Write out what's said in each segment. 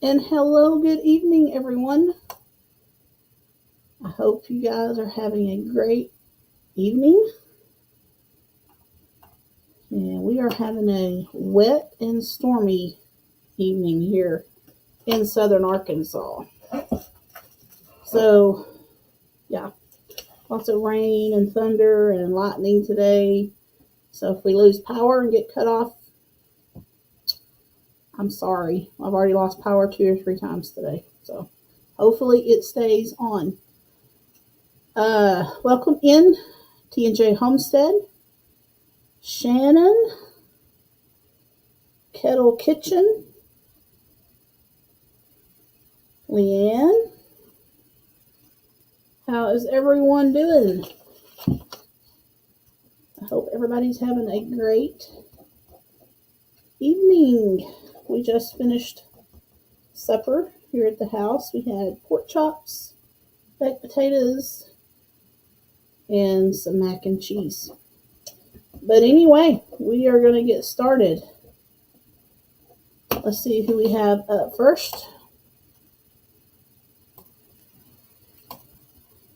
And hello, good evening, everyone. I hope you guys are having a great evening. And we are having a wet and stormy evening here in southern Arkansas. So, yeah, lots of rain and thunder and lightning today. So, if we lose power and get cut off, I'm sorry. I've already lost power 2 or 3 times today. So, hopefully, it stays on. Welcome in, TNJ Homestead. Shannon, Kettle Kitchen, Leanne. How is everyone doing? I hope everybody's having a great evening. We just finished supper here at the house. We had pork chops, baked potatoes, and some mac and cheese. But anyway, we are going to get started. Let's see who we have up first.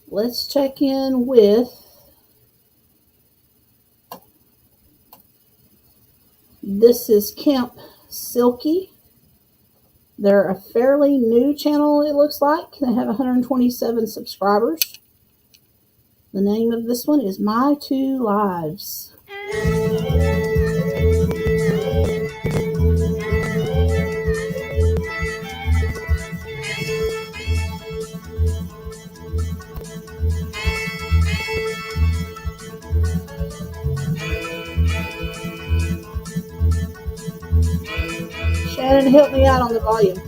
Let's check in with This is Camp Silky. They're a fairly new channel, it looks like. They have 127 subscribers. The name of this one is My Two Lives. Shannon, help me out on the volume.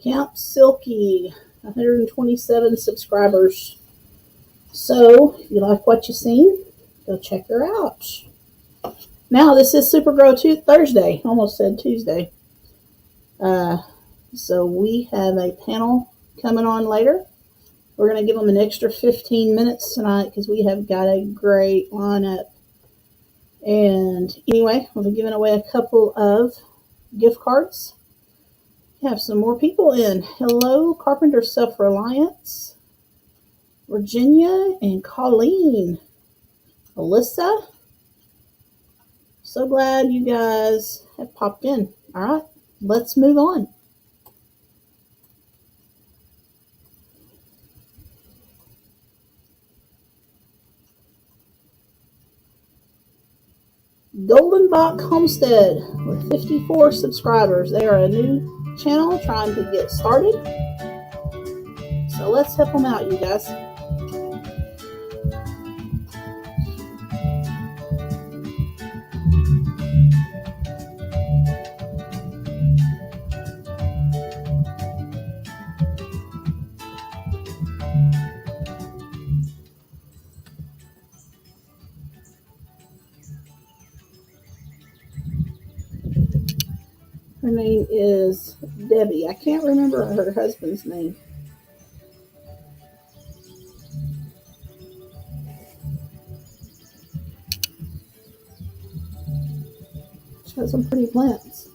Camp Silky, 127 subscribers. So, if you like what you've seen, go check her out. Now, this is Super Grow Thursday. Almost said Tuesday. So, we have a panel coming on later. We're going to give them an extra 15 minutes tonight because we have got a great lineup. And anyway, we'll be giving away a couple of gift cards. We have some more people in. Hello, Carpenter Self-Reliance, Virginia, and Colleen. Alyssa, so glad you guys have popped in. All right, let's move on. Golden Bach Homestead with 54 subscribers. They are a new channel trying to get started. So let's help them out, you guys. Her name is Debbie. I can't remember her husband's name. She has some pretty plants.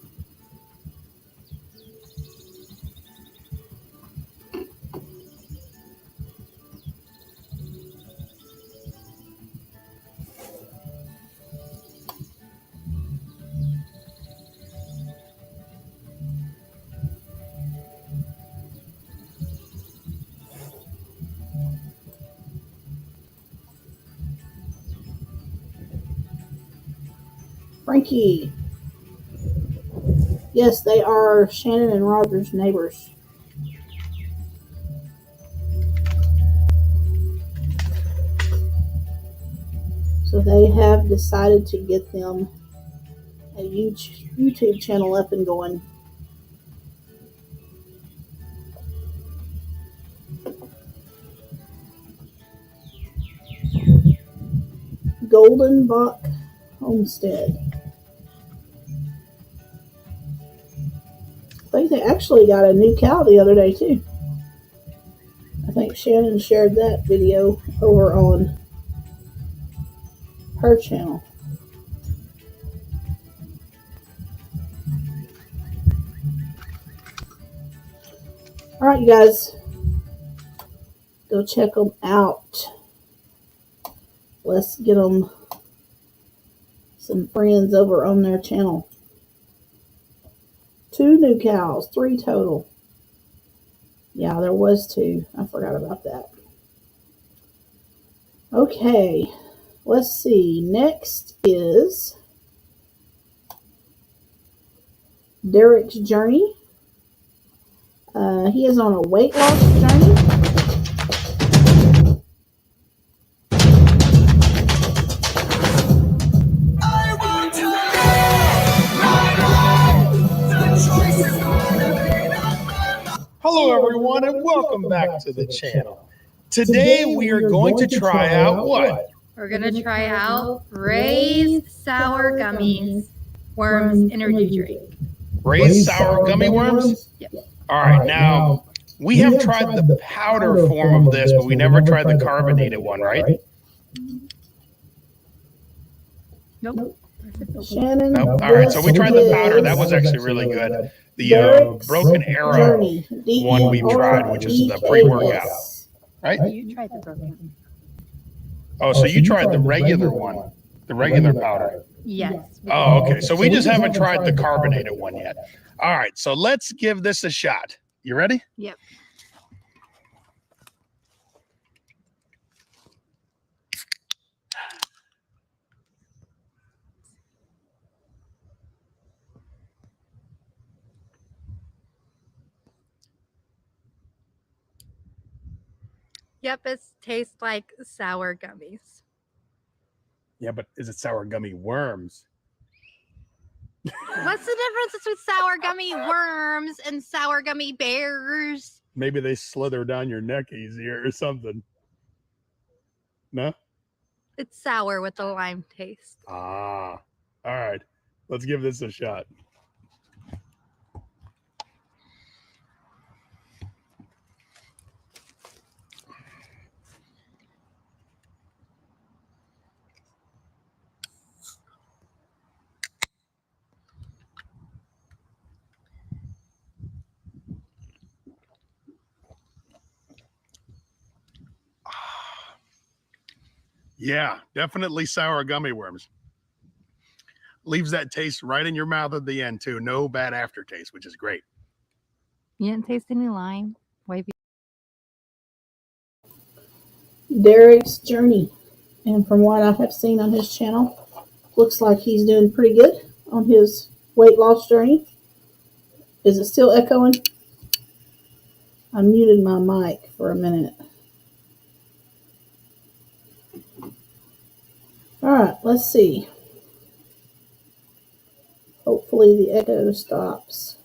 Frankie. Yes, they are Shannon and Roger's neighbors. So they have decided to get them a YouTube channel up and going. Golden Bach Homestead. I think they actually got a new cow the other day too. I think Shannon shared that video over on her channel. All right, you guys, go check them out. Let's get them some friends over on their channel. 2 new cows, 3 total. Yeah, there was 2. I forgot about that. Okay, let's see. Next is Derek's journey. He is on a weight loss journey. Hello everyone and welcome back to the channel. Today we are going to try out what? We're going to try out Ray's Sour Gummies Worms Energy Drink. Ray's Sour Gummy Worms? Yep. Alright, now we have tried the powder form of this, but we never tried the carbonated one, right? Nope. Shannon. Nope. Alright, so we tried the powder. That was actually really good. The Broken Arrow one we tried, which is the pre-workout, right? You tried the broken. Oh, so you tried the regular one, the regular powder. Yes. Oh, okay. So we just haven't tried the carbonated one yet. All right. So let's give this a shot. You ready? Yep. Yep, it tastes like sour gummies. Yeah, but is it sour gummy worms? What's the difference between sour gummy worms and sour gummy bears? Maybe they slither down your neck easier or something. No? It's sour with a lime taste. Ah. All right. Let's give this a shot. Yeah, definitely sour gummy worms. Leaves that taste right in your mouth at the end too. No bad aftertaste, which is great. You didn't taste any lime? Derek's journey. And from what I have seen on his channel, looks like he's doing pretty good on his weight loss journey. Is it still echoing? I muted my mic for a minute. All right, let's see. Hopefully the echo stops.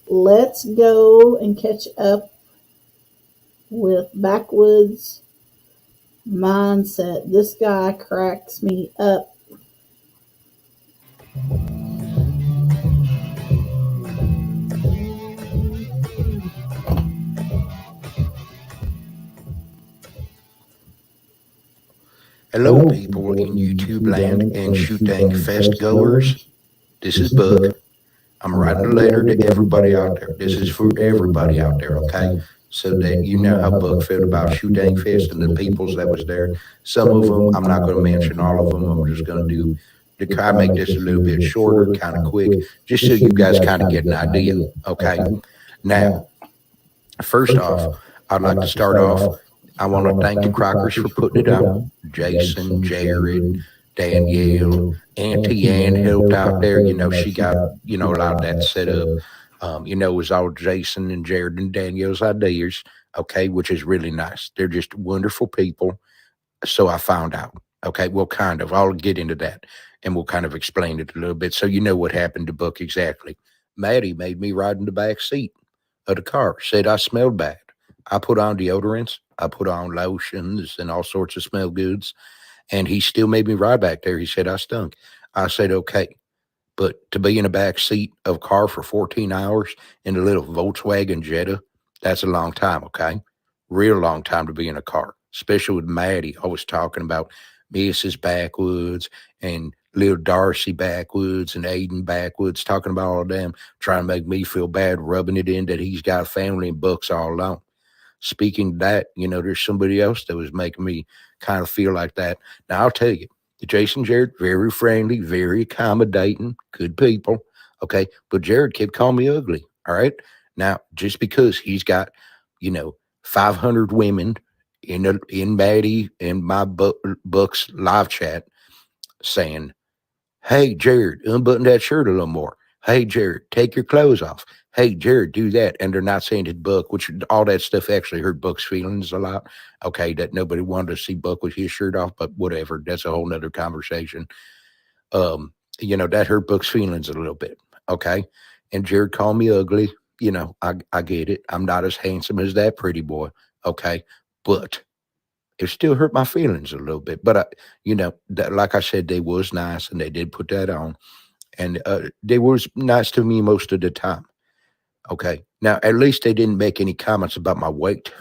Let's go and catch up with Backwoods Mindset. This guy cracks me up. Hello, people in YouTube land and shooting fest goers. This is Buck. I'm writing a letter to everybody out there. This is for everybody out there, okay? So that you know how Buck felt about shooting fest and the peoples that was there. Some of them, I'm not going to mention all of them. I'm just going to try to make this a little bit shorter, kind of quick, just so you guys kind of get an idea, okay? Now, first off, I'd like to start off. I want to thank the Crockers for putting it on. Jason, Jared, Danielle, Auntie Ann helped out there. You know, she got, you know, a lot of that set up. You know, it was all Jason and Jared and Danielle's ideas, okay, which is really nice. They're just wonderful people. So I found out. Okay, well, kind of. I'll get into that and we'll kind of explain it a little bit so you know what happened to Buck exactly. Maddie made me ride in the back seat of the car, said I smelled bad. I put on deodorants, I put on lotions and all sorts of smell goods, and he still made me ride back there. He said I stunk. I said, okay. But to be in the back seat of a car for 14 hours in a little Volkswagen Jetta, that's a long time, okay? Real long time to be in a car, especially with Maddie always talking about Mrs. Backwoods and little Darcy Backwoods and Aiden Backwoods, talking about all of them, trying to make me feel bad, rubbing it in that he's got a family and Buck's all alone. Speaking of that, you know, there's somebody else that was making me kind of feel like that. Now, I'll tell you, Jason Jared, very friendly, very accommodating, good people. Okay. But Jared kept calling me ugly. All right. Now, just because he's got, you know, 500 women in Maddie and my Buck's live chat saying, hey, Jared, unbutton that shirt a little more. Hey, Jared, take your clothes off. Hey, Jared, do that. And they're not saying it Buck, which all that stuff actually hurt Buck's feelings a lot. Okay, that nobody wanted to see Buck with his shirt off, but whatever. That's a whole nother conversation. You know, that hurt Buck's feelings a little bit. Okay. And Jared called me ugly. You know, I get it. I'm not as handsome as that pretty boy. Okay. But it still hurt my feelings a little bit. But, you know, that, like I said, they was nice and they did put that on. And they was nice to me most of the time. Okay. Now, at least they didn't make any comments about my weight.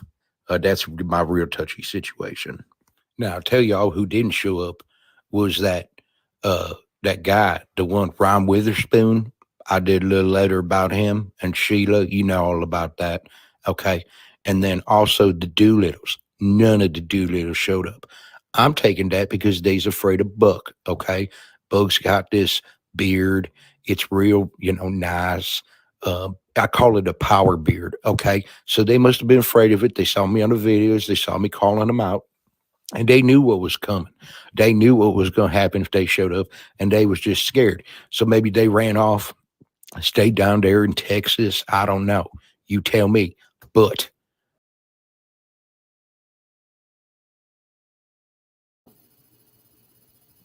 That's my real touchy situation. Now, I'll tell y'all who didn't show up was that guy, the one, Ron Witherspoon. I did a little letter about him, and Sheila, you know all about that. Okay. And then also the Doolittles. None of the Doolittles showed up. I'm taking that because they's afraid of Buck. Okay. Buck's got this beard. It's real, you know, nice. I call it a power beard. Okay. So they must have been afraid of it. They saw me on the videos. They saw me calling them out. And they knew what was coming. They knew what was going to happen if they showed up, and they was just scared. So maybe they ran off, stayed down there in Texas. I don't know. You tell me. But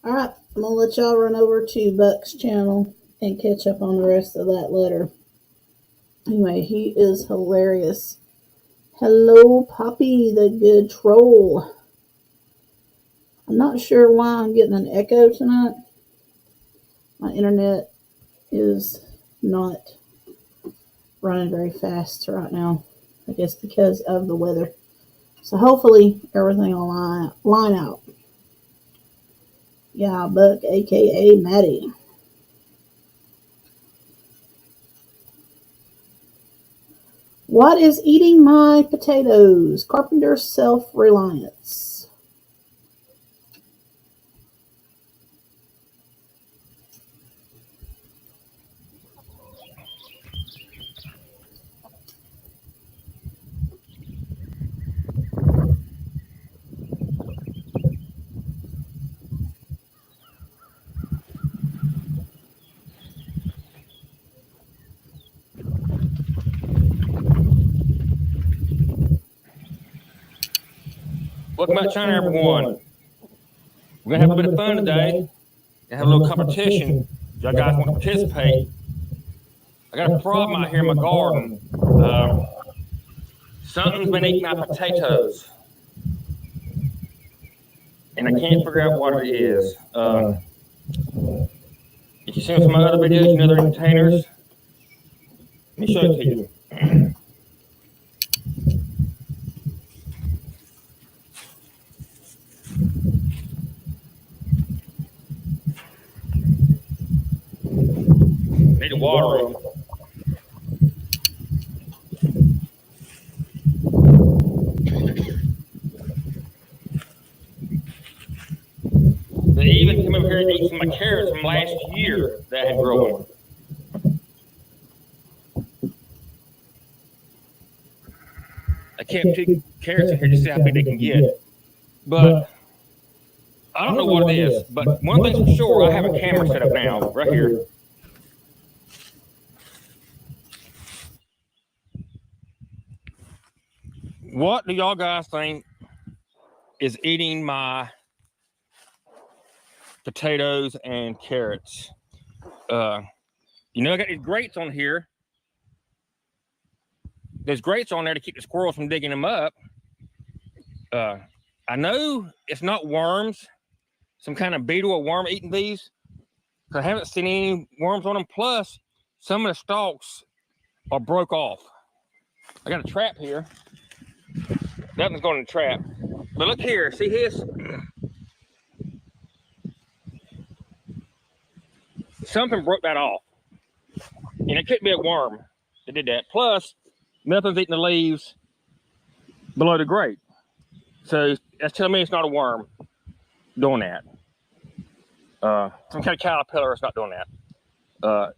All right, I'm going to let y'all run over to Buck's channel and catch up on the rest of that letter. Anyway, he is hilarious. Hello, Poppy, the good troll. I'm not sure why I'm getting an echo tonight. My internet is not running very fast right now. I guess because of the weather. So hopefully everything will line out. Yeah, Buck, a.k.a. Maddie. What is eating my potatoes? Carpenter's self-reliance. Welcome back to China, everyone. We're going to have a bit of fun today. Have a little competition. If y'all guys want to participate. I got a problem out here in my garden. Something's been eating my potatoes. And I can't figure out what it is. If you've seen some other videos, you know they're in containers. Let me show it to you. Need to water them. They even come over here and eat some of my carrots from last year that I had grown. I kept carrots in here just to see how big they can get. But I don't know what it is. But one thing's for sure, I have a camera set up now, right here. What do y'all guys think is eating my potatoes and carrots? You know, I got these grates on here. There's grates on there to keep the squirrels from digging them up. I know it's not worms, some kind of beetle or worm eating these. I haven't seen any worms on them. Plus, some of the stalks are broke off. I got a trap here. Nothing's going in the trap. But look here, see his? Something broke that off. And it could be a worm that did that. Plus, nothing's eating the leaves below the grate. So that's telling me it's not a worm doing that. Some kind of caterpillar is not doing that.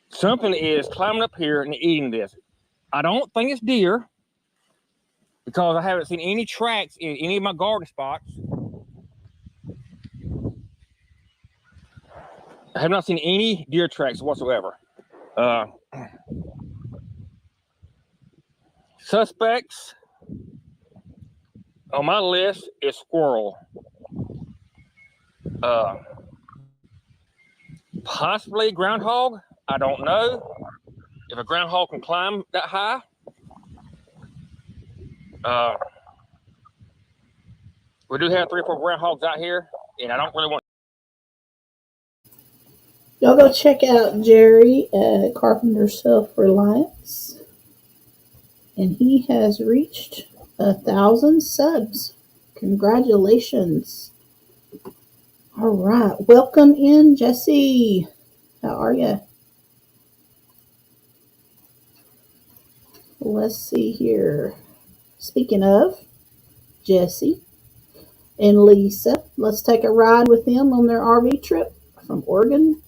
Something is climbing up here and eating this. I don't think it's deer because I haven't seen any tracks in any of my garden spots. I have not seen any deer tracks whatsoever. Suspects on my list is squirrel. Possibly groundhog. I don't know if a groundhog can climb that high. We do have 3 or 4 groundhogs out here, and I don't really want. Y'all go check out Jerry at Carpenter Self-Reliance. And he has reached 1,000 subs. Congratulations. All right. Welcome in, Jesse. How are you? Let's see here. Speaking of Jesse and Lisa, let's take a ride with them on their RV trip from Oregon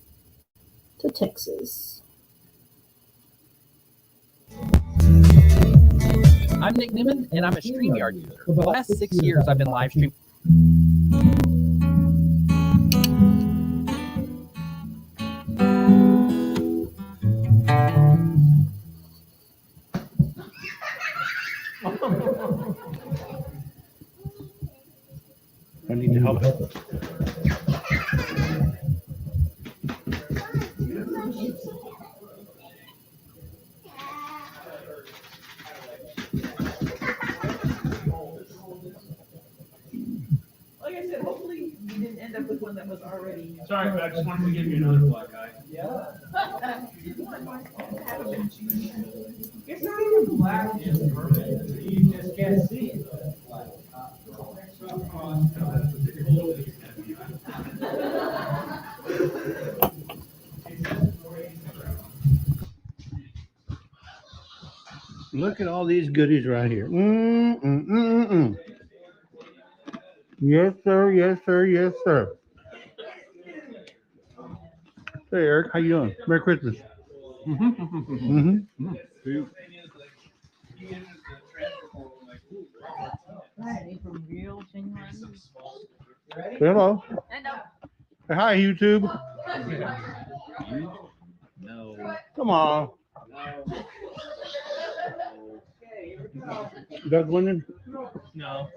to Texas. I'm Nick Niman, and I'm a StreamYard user. For the last 6 years, I've been live streaming. I need to help. Like I said, hopefully you didn't end up with one that was already. Sorry, but I just wanted to give you another black eye. Yeah. It's not even black. It's perfect. You just can't see it. Look at all these goodies right here. Yes, sir. Yes, sir. Yes, sir. Hey, Eric, how you doing? Merry Christmas. Say hello. Say hi, YouTube. No. Come on. You guys winning? No.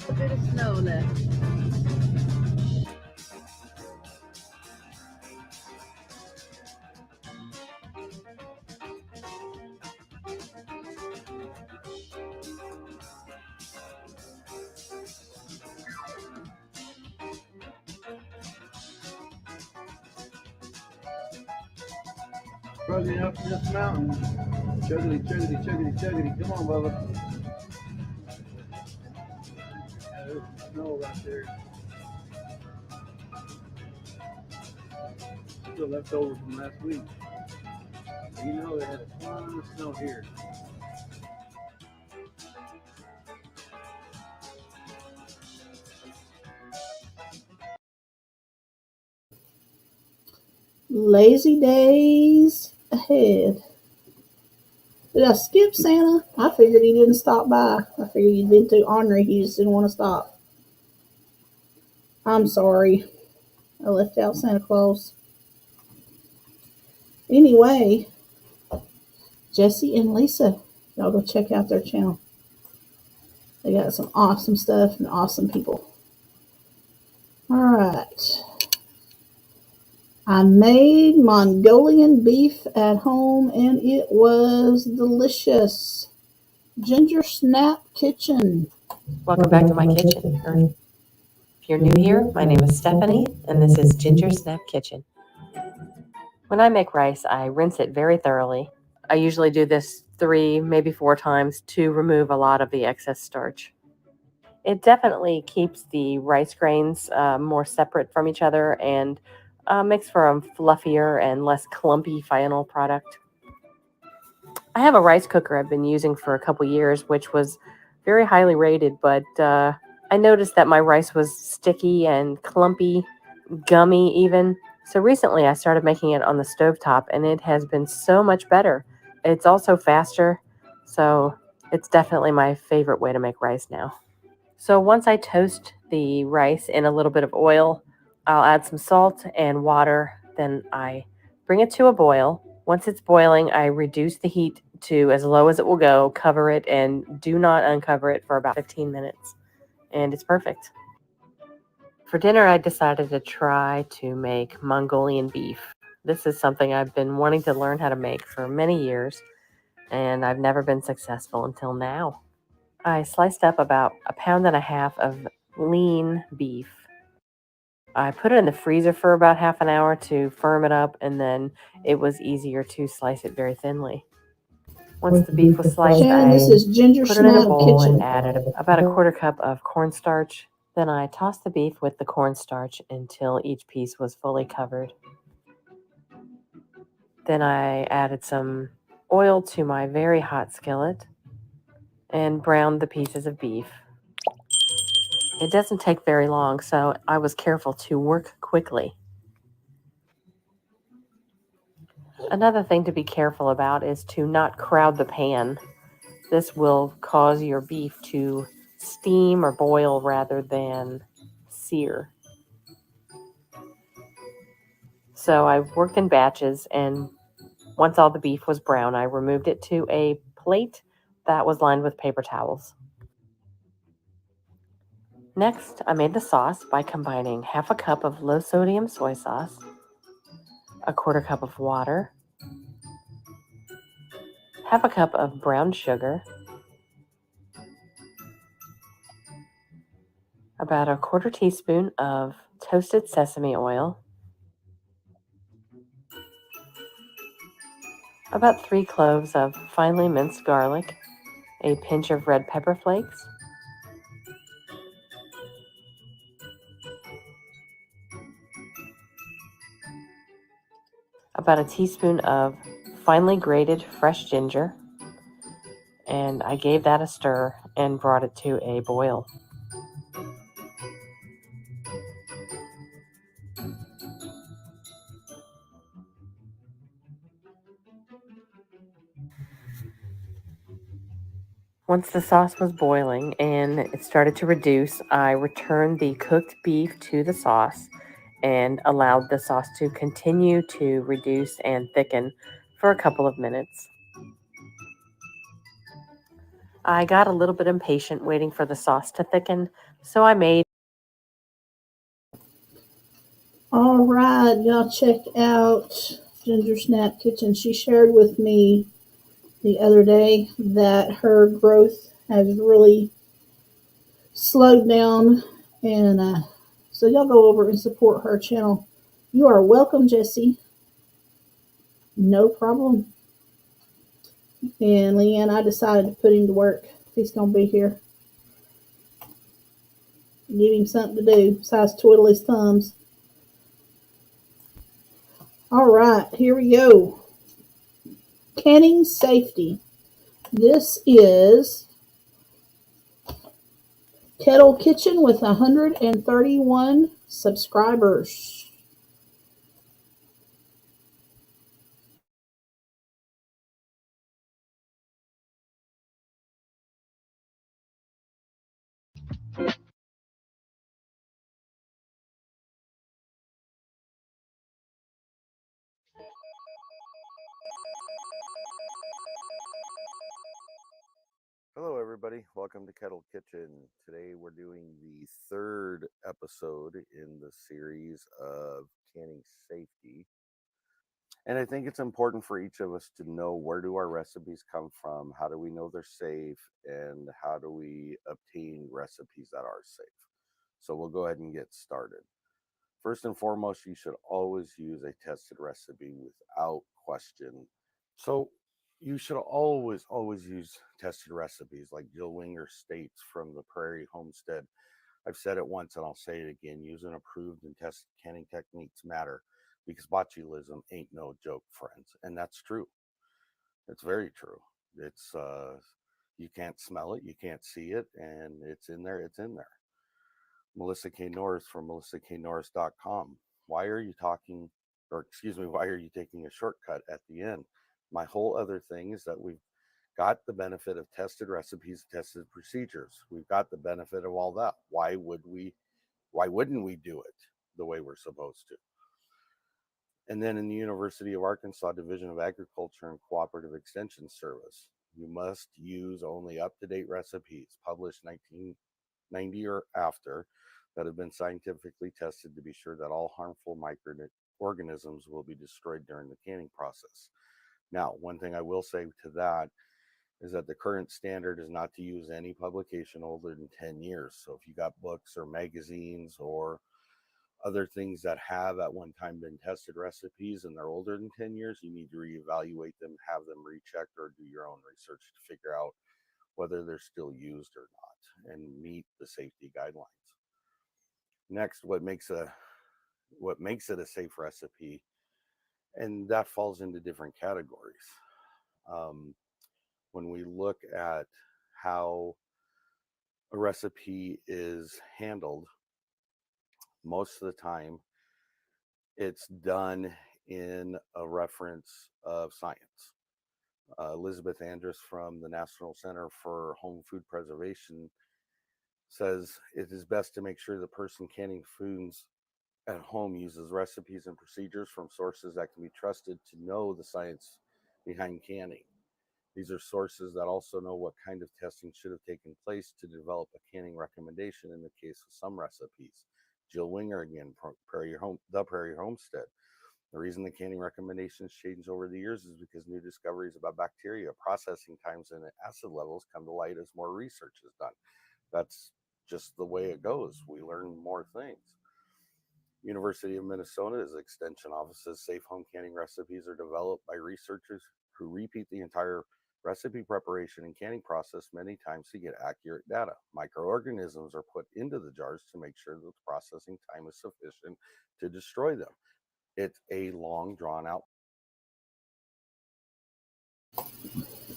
A bit of snow left. Running up this mountain. Chuggity, chuggity, chuggity, chuggity. Come on, Bubba. There's snow right there. Still left over from last week. You know, they had a ton of snow here. Lazy days ahead. Did I skip Santa? I figured he didn't stop by. I figured he'd been too ornery. He just didn't want to stop. I'm sorry. I left out Santa Claus. Anyway, Jesse and Lisa, y'all go check out their channel. They got some awesome stuff and awesome people. All right. I made Mongolian beef at home and it was delicious. Gingersnap Kitchen. Welcome back to my kitchen. If you're new here, my name is Stephanie, and this is Gingersnap Kitchen. When I make rice, I rinse it very thoroughly. I usually do this 3, maybe 4 times to remove a lot of the excess starch. It definitely keeps the rice grains more separate from each other and makes for a fluffier and less clumpy final product. I have a rice cooker I've been using for a couple years, which was very highly rated, but I noticed that my rice was sticky and clumpy, gummy even. So recently I started making it on the stovetop, and it has been so much better. It's also faster, so it's definitely my favorite way to make rice now. So once I toast the rice in a little bit of oil, I'll add some salt and water. Then I bring it to a boil. Once it's boiling, I reduce the heat to as low as it will go, cover it, and do not uncover it for about 15 minutes. And it's perfect. For dinner, I decided to try to make Mongolian beef. This is something I've been wanting to learn how to make for many years, and I've never been successful until now. I sliced up about 1.5 pounds of lean beef. I put it in the freezer for about half an hour to firm it up, and then it was easier to slice it very thinly. Once the beef was sliced, Shannon, this is Ginger put it in a Snap bowl Kitchen. and added about 1/4 cup of cornstarch. Then I tossed the beef with the cornstarch until each piece was fully covered. Then I added some oil to my very hot skillet and browned the pieces of beef. It doesn't take very long, so I was careful to work quickly. Another thing to be careful about is to not crowd the pan. This will cause your beef to steam or boil rather than sear. So I worked in batches, and once all the beef was brown, I removed it to a plate that was lined with paper towels. Next, I made the sauce by combining 1/2 cup of low-sodium soy sauce, 1/4 cup of water, 1/2 cup of brown sugar, about 1/4 teaspoon of toasted sesame oil, about 3 cloves of finely minced garlic, a pinch of red pepper flakes, about a teaspoon of finely grated fresh ginger, and I gave that a stir and brought it to a boil. Once the sauce was boiling and it started to reduce, I returned the cooked beef to the sauce and allowed the sauce to continue to reduce and thicken for a couple of minutes. I got a little bit impatient waiting for the sauce to thicken, so I made... All right, y'all check out Gingersnap Kitchen. She shared with me the other day that her growth has really slowed down, and so y'all go over and support her channel. You are welcome, Jesse. No problem. And Leanne, I decided to put him to work if he's gonna be here. Give him something to do besides twiddle his thumbs. All right, here we go. Canning safety. This is Kettle Kitchen with 131 subscribers. Hello, everybody. Welcome to Kettle Kitchen. Today we're doing the third episode in the series of canning safety. And I think it's important for each of us to know, where do our recipes come from? How do we know they're safe? And how do we obtain recipes that are safe? So we'll go ahead and get started. First and foremost, you should always use a tested recipe without question. So you should always use tested recipes, like Jill Winger states from the Prairie Homestead. I've said it once and I'll say it again. Using approved and tested canning techniques matter, because botulism ain't no joke, friends. And that's true. It's very true. It's you can't smell it, you can't see it, and it's in there. Melissa K. Norris from melissaknorris.com. Why are you taking a shortcut at the end? My whole other thing is that we've got the benefit of tested recipes, tested procedures. We've got the benefit of all that. Why wouldn't we do it the way we're supposed to? And then in the University of Arkansas Division of Agriculture and Cooperative Extension Service, you must use only up-to-date recipes published 1990 or after, that have been scientifically tested to be sure that all harmful microorganisms will be destroyed during the canning process. Now, one thing I will say to that is that the current standard is not to use any publication older than 10 years. So if you got books or magazines or other things that have at one time been tested recipes and they're older than 10 years, you need to reevaluate them, have them rechecked, or do your own research to figure out whether they're still used or not and meet the safety guidelines. Next, what makes it a safe recipe, and that falls into different categories. When we look at how a recipe is handled, most of the time it's done in a reference of science. Elizabeth Andrus from the National Center for Home Food Preservation says it is best to make sure the person canning foods at home uses recipes and procedures from sources that can be trusted to know the science behind canning. These are sources that also know what kind of testing should have taken place to develop a canning recommendation in the case of some recipes. Jill Winger again, the Prairie Homestead. The reason the canning recommendations change over the years is because new discoveries about bacteria, processing times, and acid levels come to light as more research is done. That's just the way it goes. We learn more things. University of Minnesota's extension office's safe home canning recipes are developed by researchers who repeat the entire recipe preparation and canning process many times to get accurate data. Microorganisms are put into the jars to make sure that the processing time is sufficient to destroy them. It's a long, drawn out.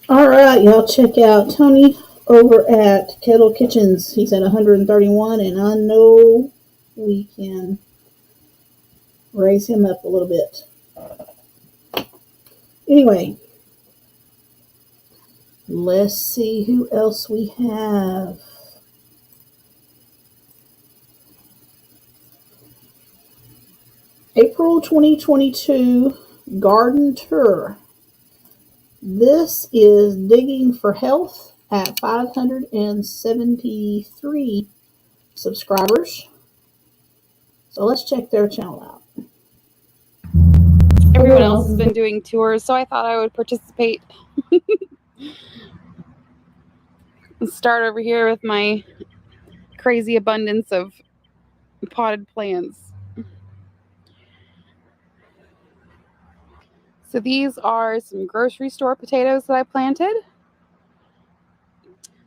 All right, y'all check out Tony over at Kettle Kitchens. He's at 131, and I know we can raise him up a little bit. Anyway, let's see who else we have. April 2022 Garden Tour. This is Digging for Health at 573 subscribers. So let's check their channel out. Everyone else has been doing tours, so I thought I would participate. Start over here with my crazy abundance of potted plants. So these are some grocery store potatoes that I planted.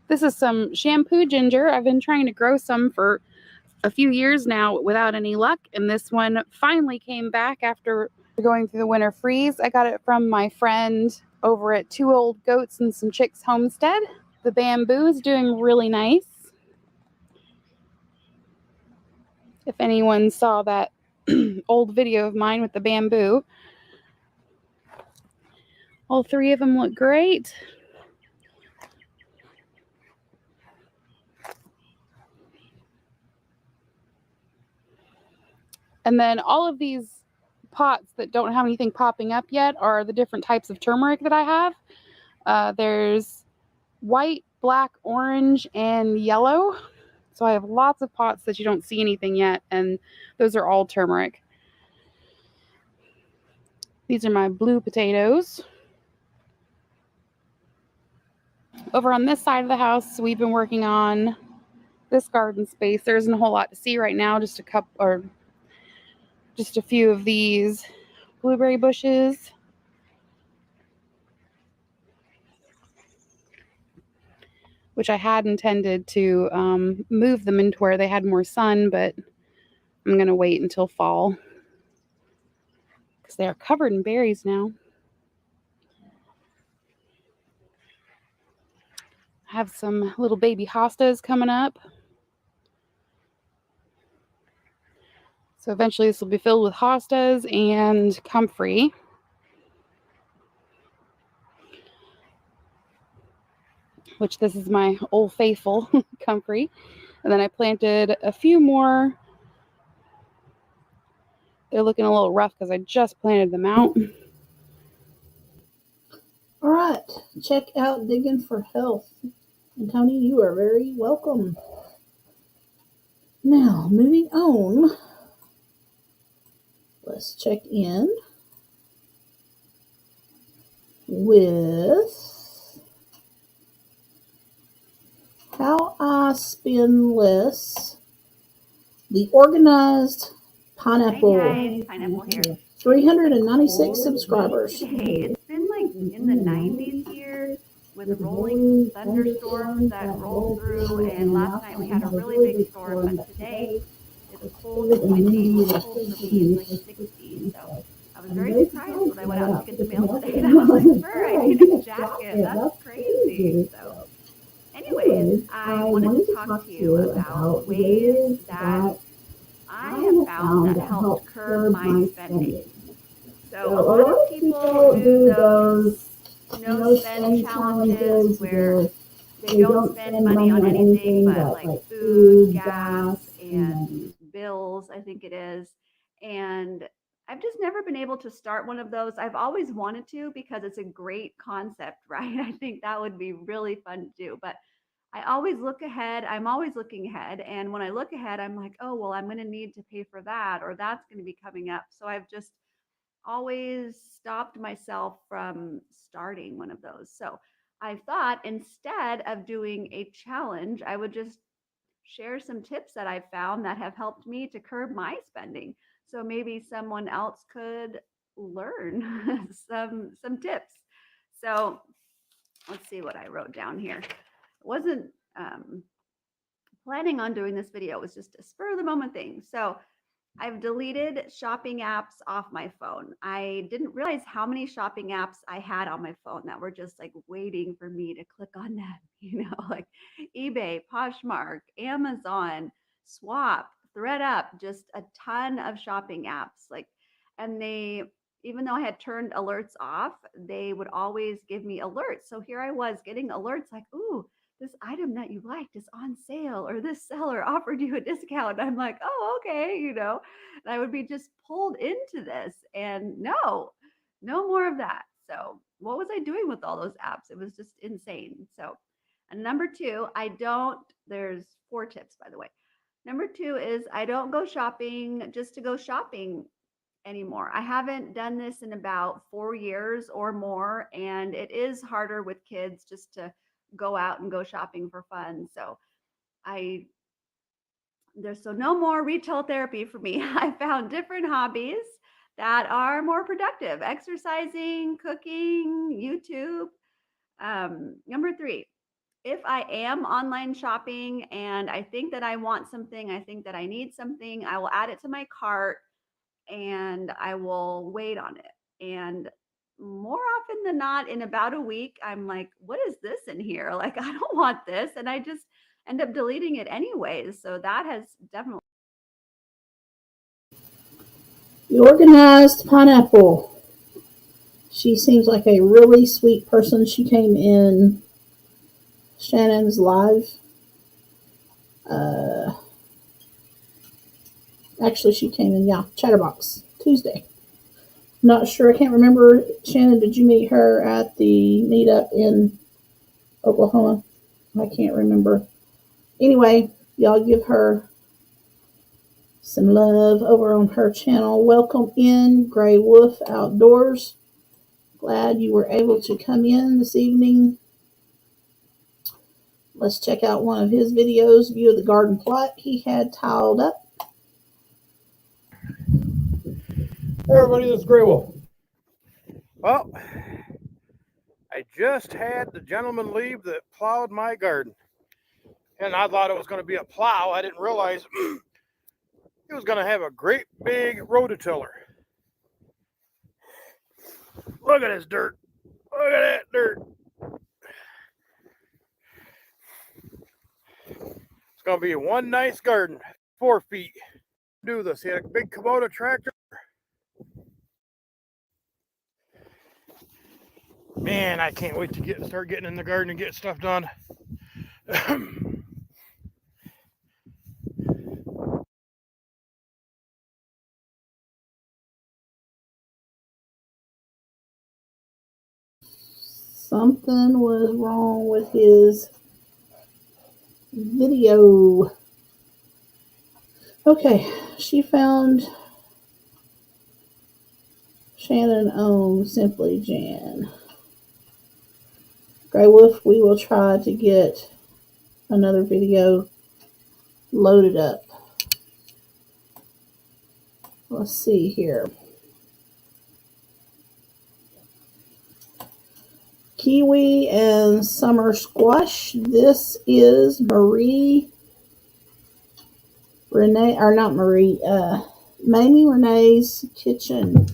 This is some shampoo ginger. I've been trying to grow some for a few years now without any luck, and this one finally came back after Going through the winter freeze. I got it from my friend over at Two Old Goats and Some Chicks Homestead. The bamboo is doing really nice. If anyone saw that old video of mine with the bamboo, all 3 of them look great. And then all of these pots that don't have anything popping up yet are the different types of turmeric that I have. There's white, black, orange, and yellow. So I have lots of pots that you don't see anything yet, and those are all turmeric. These are my blue potatoes. Over on this side of the house, we've been working on this garden space. There isn't a whole lot to see right now, just a few of these blueberry bushes. Which I had intended to move them into where they had more sun, but I'm going to wait until fall because they are covered in berries now. I have some little baby hostas coming up. So eventually this will be filled with hostas and comfrey. Which this is my old faithful comfrey. And then I planted a few more. They're looking a little rough because I just planted them out. All right, check out Digging for Health. And Tony, you are very welcome. Now, moving on, let's check in with how I spin less the organized pineapple. Hi guys, Pineapple here. 396 subscribers. Hey, it's been like in the 90s here with rolling thunderstorms that roll through, and last night we had a really big storm, but today it's cold and windy. It's cold for me, it's like 60, so I was very surprised when I went out to get the mail today, and I was like, Spur, I need a jacket, that's crazy. So anyways, I wanted to talk to you about ways that I have found that helped curb my spending. So a lot of people do those no spend challenges where they don't spend money on anything but like food, gas, and bills, I think it is. And I've just never been able to start one of those. I've always wanted to because it's a great concept, right? I think that would be really fun to do. But I always look ahead. I'm always looking ahead. And when I look ahead, I'm like, oh, well, I'm going to need to pay for that, or that's going to be coming up. So I've just always stopped myself from starting one of those. So I thought instead of doing a challenge, I would just share some tips that I've found that have helped me to curb my spending. So maybe someone else could learn some tips. So let's see what I wrote down here. Wasn't planning on doing this video. It was just a spur of the moment thing. So I've deleted shopping apps off my phone. I didn't realize how many shopping apps I had on my phone that were just like waiting for me to click on them, like eBay, Poshmark, Amazon, Swap, ThreadUp, just a ton of shopping apps. And even though I had turned alerts off, they would always give me alerts. So here I was getting alerts like, ooh, this item that you liked is on sale, or this seller offered you a discount. I'm like, oh, okay, and I would be just pulled into this, and no more of that. So what was I doing with all those apps? It was just insane. So, and number 2, there's 4 tips, by the way. Number 2 is I don't go shopping just to go shopping anymore. I haven't done this in about 4 years or more, and it is harder with kids just to go out and go shopping for fun. So no more retail therapy for me. I found different hobbies that are more productive: exercising, cooking, YouTube. Number 3, if I am online shopping and I think that I want something, I think that I need something, I will add it to my cart and I will wait on it. And more often than not, in about a week, I'm like, what is this in here? Like, I don't want this. And I just end up deleting it anyways. So that has definitely. The organized pineapple. She seems like a really sweet person. She came in Shannon's live. Actually, she came in, Chatterbox Tuesday. Not sure. I can't remember. Shannon, did you meet her at the meetup in Oklahoma? I can't remember. Anyway, y'all give her some love over on her channel. Welcome in, Gray Wolf Outdoors. Glad you were able to come in this evening. Let's check out one of his videos, view of the garden plot he had tiled up. Hey everybody, this is Gray Wolf. Well, I just had the gentleman leave that plowed my garden. And I thought it was going to be a plow. I didn't realize he was going to have a great big rototiller. Look at this dirt. Look at that dirt. It's going to be one nice garden. 4 feet. Do this. He had a big Kubota tractor. Man, I can't wait to start getting in the garden and get stuff done. Something was wrong with his video. Okay, she found Shannon on Simply Jan. Grey Wolf, we will try to get another video loaded up. Let's see here. Kiwi and summer squash. This is Mamie Renee's kitchen.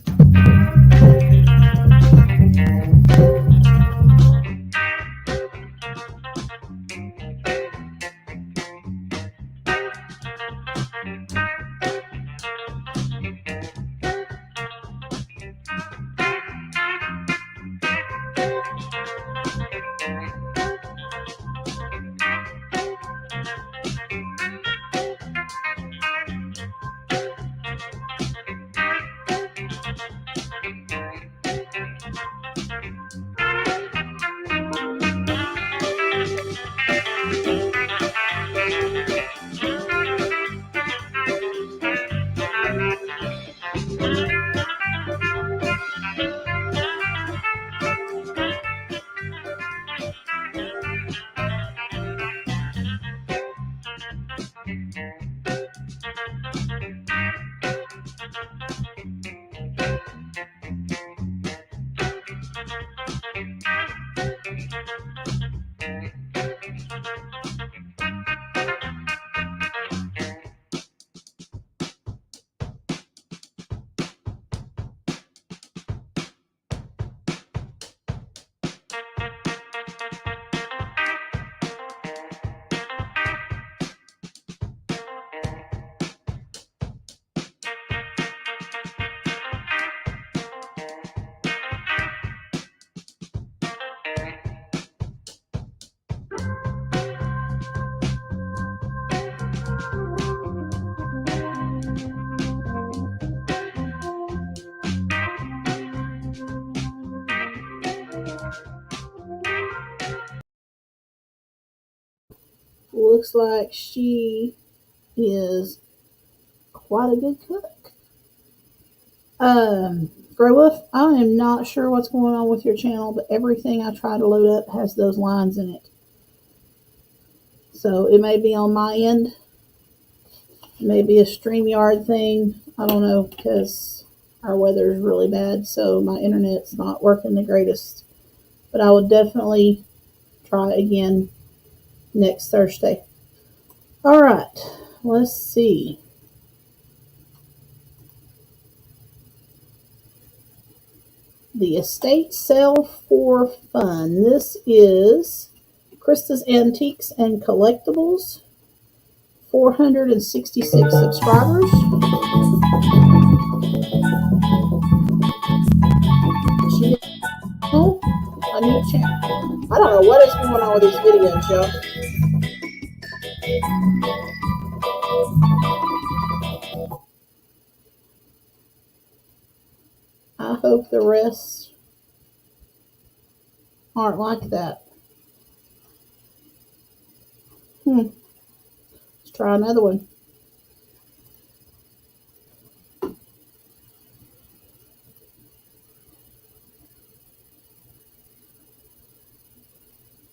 Looks like she is quite a good cook. Grey Wolf, I am not sure what's going on with your channel, but everything I try to load up has those lines in it. So it may be on my end. It may be a StreamYard thing. I don't know, because our weather is really bad, so my internet's not working the greatest. But I will definitely try again next Thursday. All right, let's see. the estate sale for fun. This is Krista's Antiques and Collectibles. 466 subscribers. A new channel. I don't know what is going on with these videos, y'all. I hope the rest aren't like that. Let's try another one.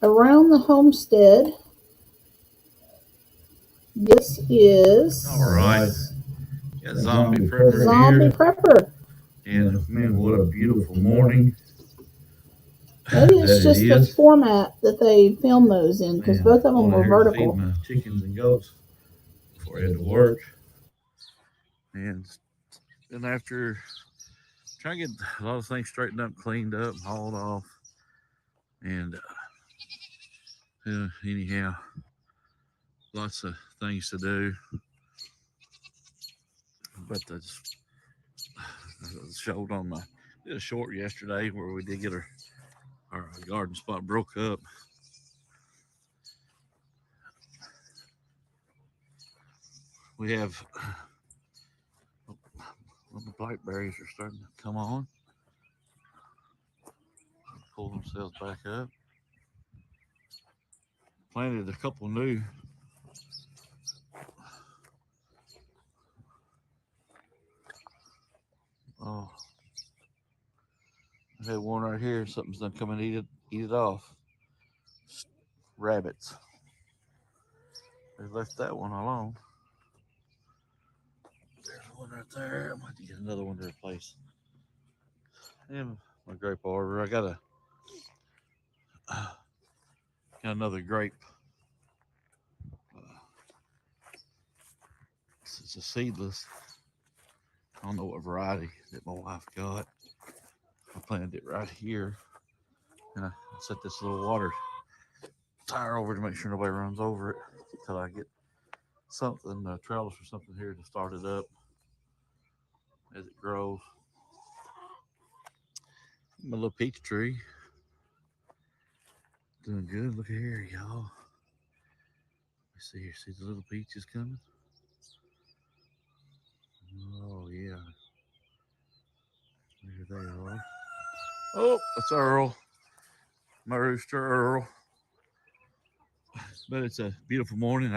Around the homestead. This is all right. Got zombie prepper Zombie here. Prepper. And man, what a beautiful morning. Maybe it's just the format that they film those in, because both of them were vertical. Feed my chickens and goats before I had to work. And then after trying to get a lot of things straightened up, cleaned up, hauled off, and anyhow, lots of things to do. But I showed on my, did a short yesterday where we did get our garden spot broke up. We have, well, the blackberries are starting to come on, pull themselves back up. Planted a couple new. Oh, I had one right here. Something's done come and eat it off. Rabbits. They left that one alone. There's one right there. I might have to get another one to replace. And my grape arbor. I got another grape. It's a seedless. I don't know what variety that my wife got. I planted it right here, and I set this little water tire over to make sure nobody runs over it until I get something, a trellis or something here to start it up as it grows. My little peach tree doing good. Look at here, y'all. See here, see the little peaches coming? Oh yeah, there they are. Oh, that's Earl, my rooster Earl. But it's a beautiful morning.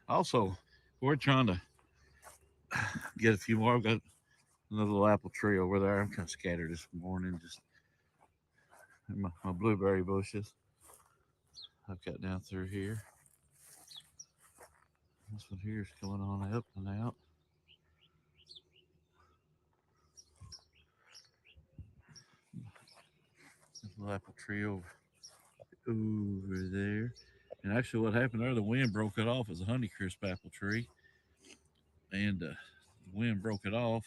Also, we're trying to get a few more. I've got another little apple tree over there. I'm kind of scattered this morning, just in my blueberry bushes. I've got down through here. This one here is coming on up and out. Little apple tree over there. And actually what happened there, the wind broke it off. It's a Honeycrisp apple tree. And the wind broke it off.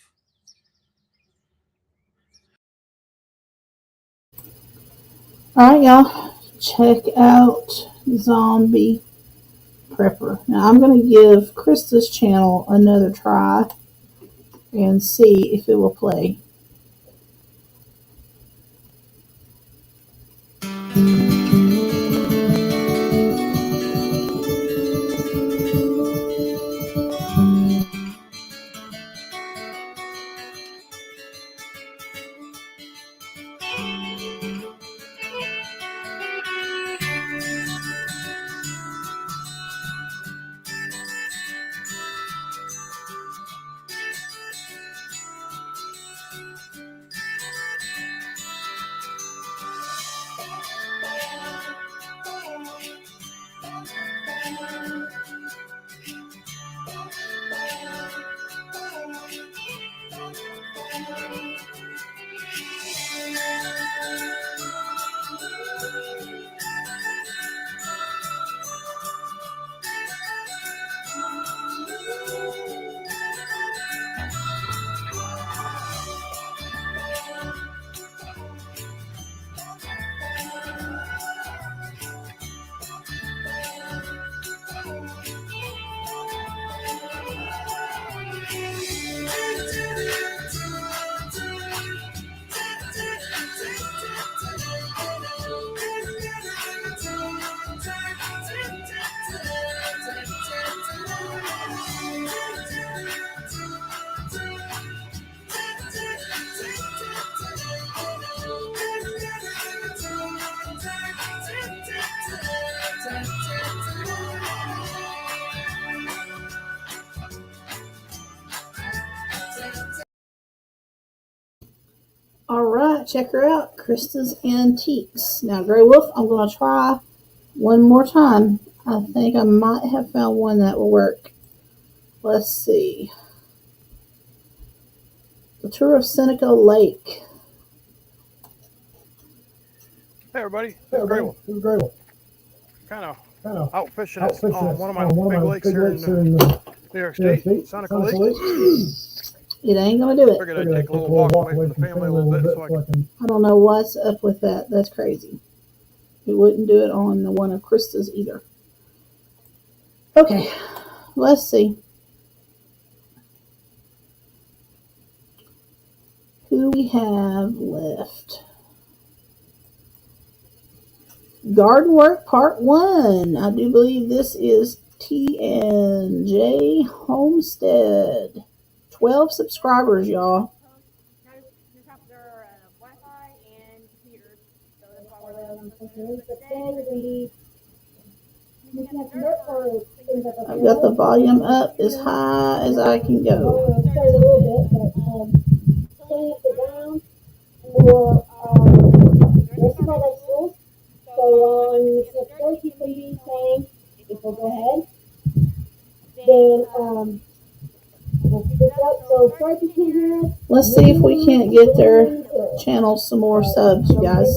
Alright, y'all. Check out Zombie Prepper. Now I'm going to give Krista's channel another try and see if it will play. right, check her out. Krista's Antiques. Now, Grey Wolf, I'm going to try one more time. I think I might have found one that will work. Let's see. The Tour of Seneca Lake. Hey everybody, this is Grey Wolf. Kind of out fishing at one of my big lakes here in New York State, Seneca Lake. It ain't gonna do it. Figured I'd take a little walk away from the family a little bit so I can. I don't know what's up with that. That's crazy. It wouldn't do it on the one of Krista's either. Okay, let's see. Who we have left? Garden Work Part 1. I do believe this is TNJ Homestead. 12 subscribers, y'all. I've got the volume up as high as I can go. Let's see if we can't get their channel some more subs, you guys.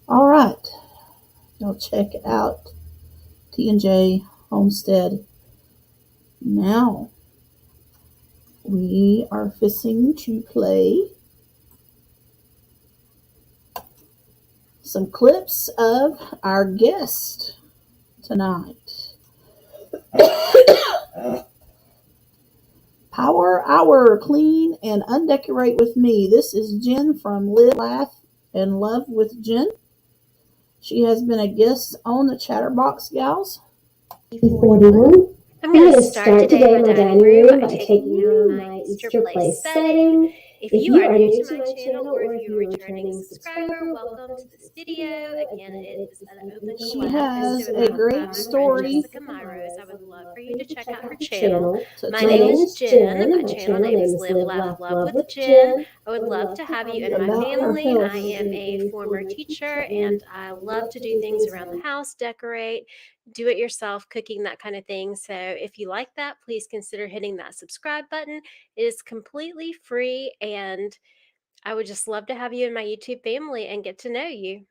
All right, y'all check out TNJ Homestead. Now we are fixing to play some clips of our guest tonight. Power Hour, clean and undecorate with me. This is Jen from Live, Laugh, and Love with Jen. She has been a guest on the Chatterbox Gals. 41. I'm going to start today in my dining room by taking you my Easter place setting. If you are new to my channel or if you're a returning subscriber, welcome to this video. Again, it is an open She collab has hosted a with my great friend story. Jessica Myros. I would love for you to check out her channel. My name is Jen. My channel name is Live, Laugh, Love with Jen. I would love to have you in my family. I am a former teacher and I love to do things around the house, decorate, do it yourself, cooking, that kind of thing. So if you like that, please consider hitting that subscribe button. It is completely free and I would just love to have you in my YouTube family and get to know you.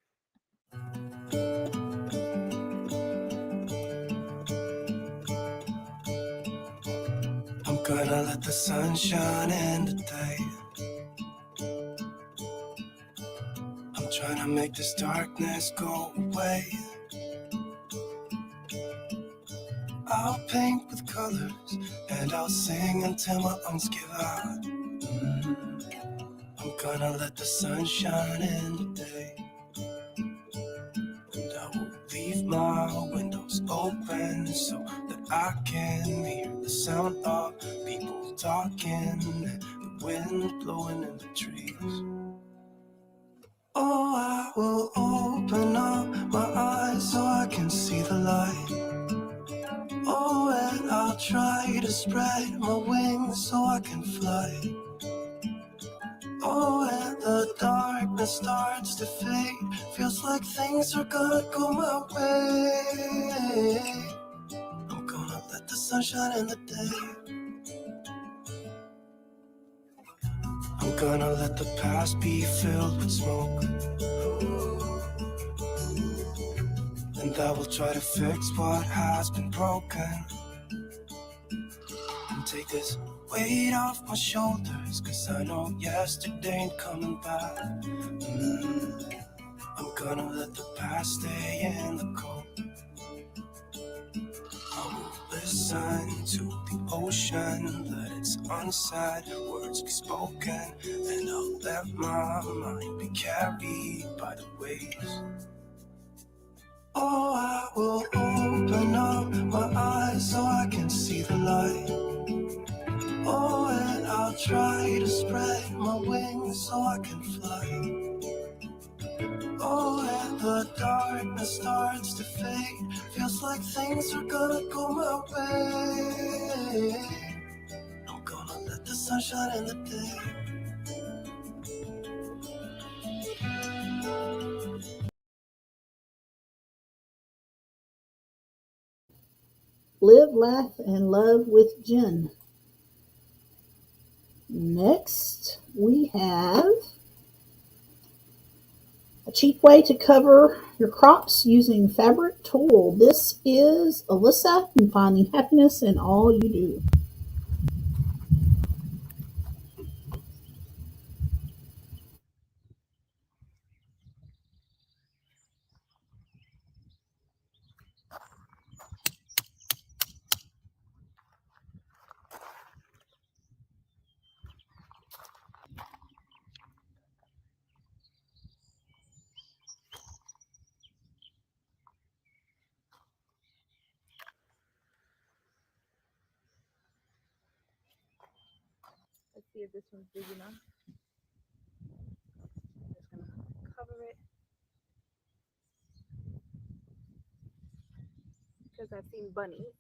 I'm gonna let the sun shine in today. I'm trying to make this darkness go away. I'll paint with colors and I'll sing until my lungs give out. I'm gonna let the sun shine in today. And I will leave my windows open so that I can hear the sound of people talking, the wind blowing in the trees. Oh, I will open up my eyes so I can see the light. Oh, and I'll try to spread my wings so I can fly. Oh, and the darkness starts to fade. Feels like things are gonna go my way. I'm gonna let the sun shine in the day. I'm gonna let the past be filled with smoke. And I will try to fix what has been broken. And take this weight off my shoulders, 'cause I know yesterday ain't coming back. I'm gonna let the past stay in the cold. I will listen to the ocean, let its unsaid words be spoken. And I'll let my mind be carried by the waves. Oh, I will open up my eyes so I can see the light. Oh, and I'll try to spread my wings so I can fly. Oh, and the darkness starts to fade. Feels like things are gonna go my way. I'm gonna let the sun shine in the day. Live, Laugh, and Love with Jen. Next, we have a cheap way to cover your crops using fabric tulle. This is Alyssa and finding happiness in all you do. Let's see if this one's big enough. I'm just gonna cover it because I've seen bunnies.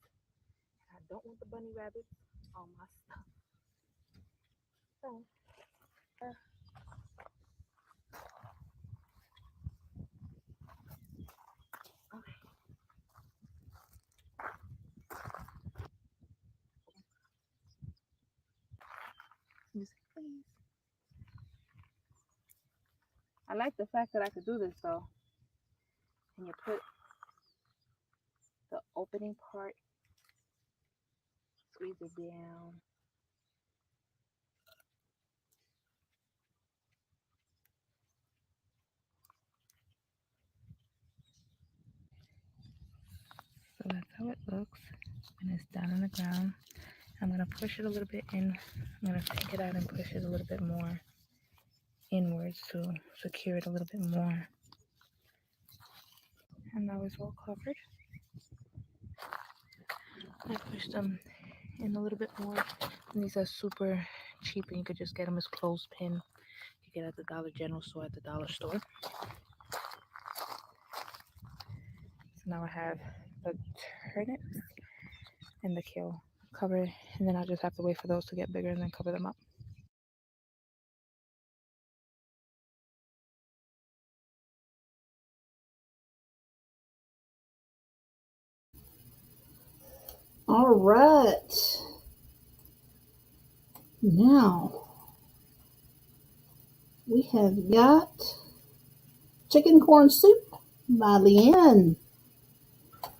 I don't want the bunny rabbits on my stuff. So, okay. Music, please. I like the fact that I could do this though. And you put the opening part, squeeze it down. So that's how it looks when it's down on the ground. I'm going to push it a little bit in. I'm going to take it out and push it a little bit more inwards to secure it a little bit more. And now it's all covered. I pushed them in a little bit more. And these are super cheap, and you could just get them as clothespin. You get at the Dollar General store, at the dollar store. So now I have the turnips and the kale covered, and then I just have to wait for those to get bigger and then cover them up. All right. Now we have got chicken corn soup by Leanne.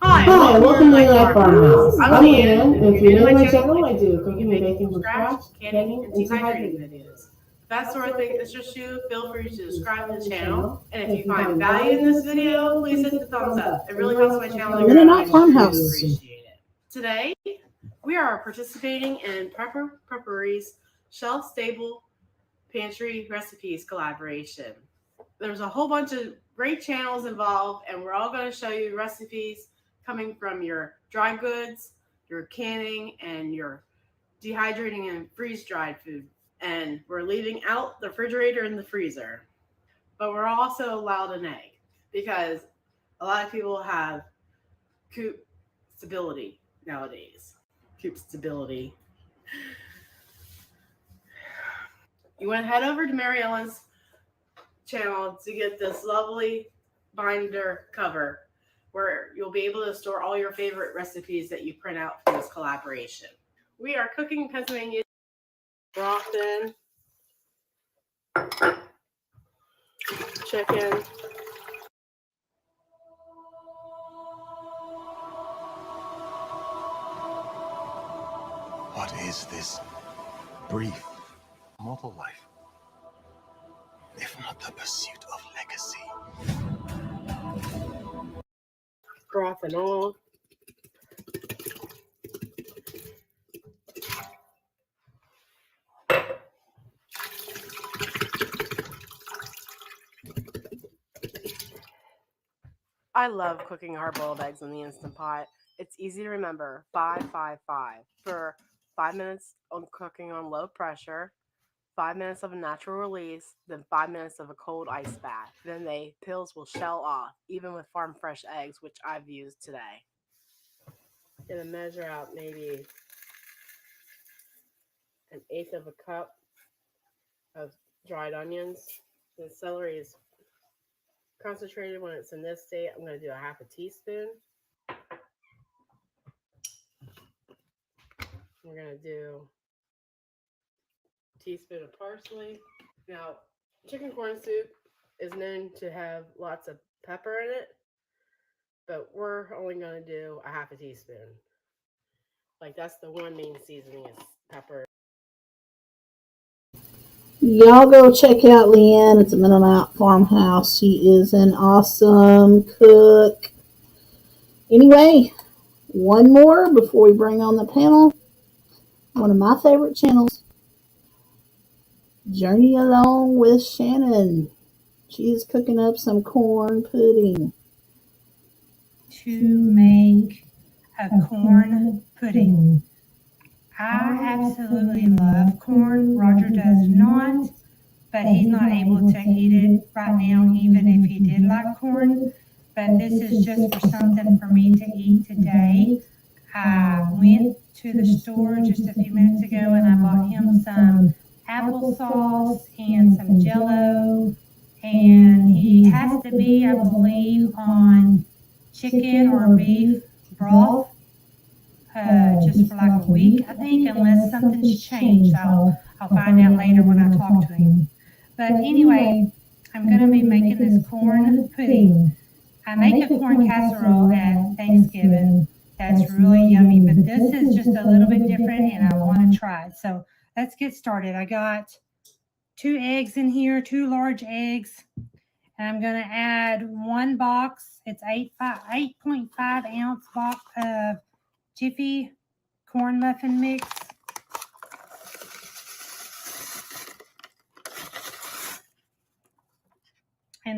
Hi, welcome to my farmhouse. I'm Leanne, and if you're new to my channel, I do cooking and baking from scratch, canning, and dehydrating videos. If that sort of thing interests you, feel free to subscribe to the channel. And if you find value in this video, please hit the thumbs up. It really helps my channel to grow, and I Farmhouse. appreciate it. Today, we are participating in Preppery's shelf-stable pantry recipes collaboration. There's a whole bunch of great channels involved, and we're all going to show you recipes coming from your dry goods, your canning, and your dehydrating and freeze-dried food. And we're leaving out the refrigerator and the freezer. But we're also allowed an egg because a lot of people have coop stability nowadays. Coop stability. You want to head over to Mary Ellen's channel to get this lovely binder cover where you'll be able to store all your favorite recipes that you print out for this collaboration. We are cooking Pennsylvania broth in, chicken, What is this brief mortal life, if not the pursuit of legacy? broth and all. I love cooking hard-boiled eggs in the Instant Pot. It's easy to remember. 5-5-5 for 5 minutes of cooking on low pressure, 5 minutes of a natural release, then 5 minutes of a cold ice bath. Then the pills will shell off, even with farm fresh eggs, which I've used today. Gonna measure out maybe 1/8 of a cup of dried onions. The celery is concentrated. When it's in this state, I'm going to do 1/2 teaspoon. We're going to do a teaspoon of parsley. Now, chicken corn soup is known to have lots of pepper in it, but we're only going to do 1/2 teaspoon. Like, that's the one main seasoning is pepper. Y'all go check out Leanne. It's a Mennonite farmhouse. She is an awesome cook. Anyway, one more before we bring on the panel. One of my favorite channels, Journey Along with Shannon. She is cooking up some corn pudding. To make a corn pudding. I absolutely love corn. Roger does not, but he's not able to eat it right now, even if he did like corn. But this is just for something for me to eat today. I went to the store just a few minutes ago and I bought him some applesauce and some Jell-O. And he has to be, I believe, on chicken or beef broth. Just for like a week, I think, unless something's changed. I'll find out later when I talk to him. But anyway, I'm going to be making this corn pudding. I make a corn casserole at Thanksgiving. That's really yummy, but this is just a little bit different and I want to try it. So let's get started. I got 2 eggs in here, 2 large eggs. And I'm going to add 1 box. It's 8.5 ounce box of Jiffy corn muffin mix.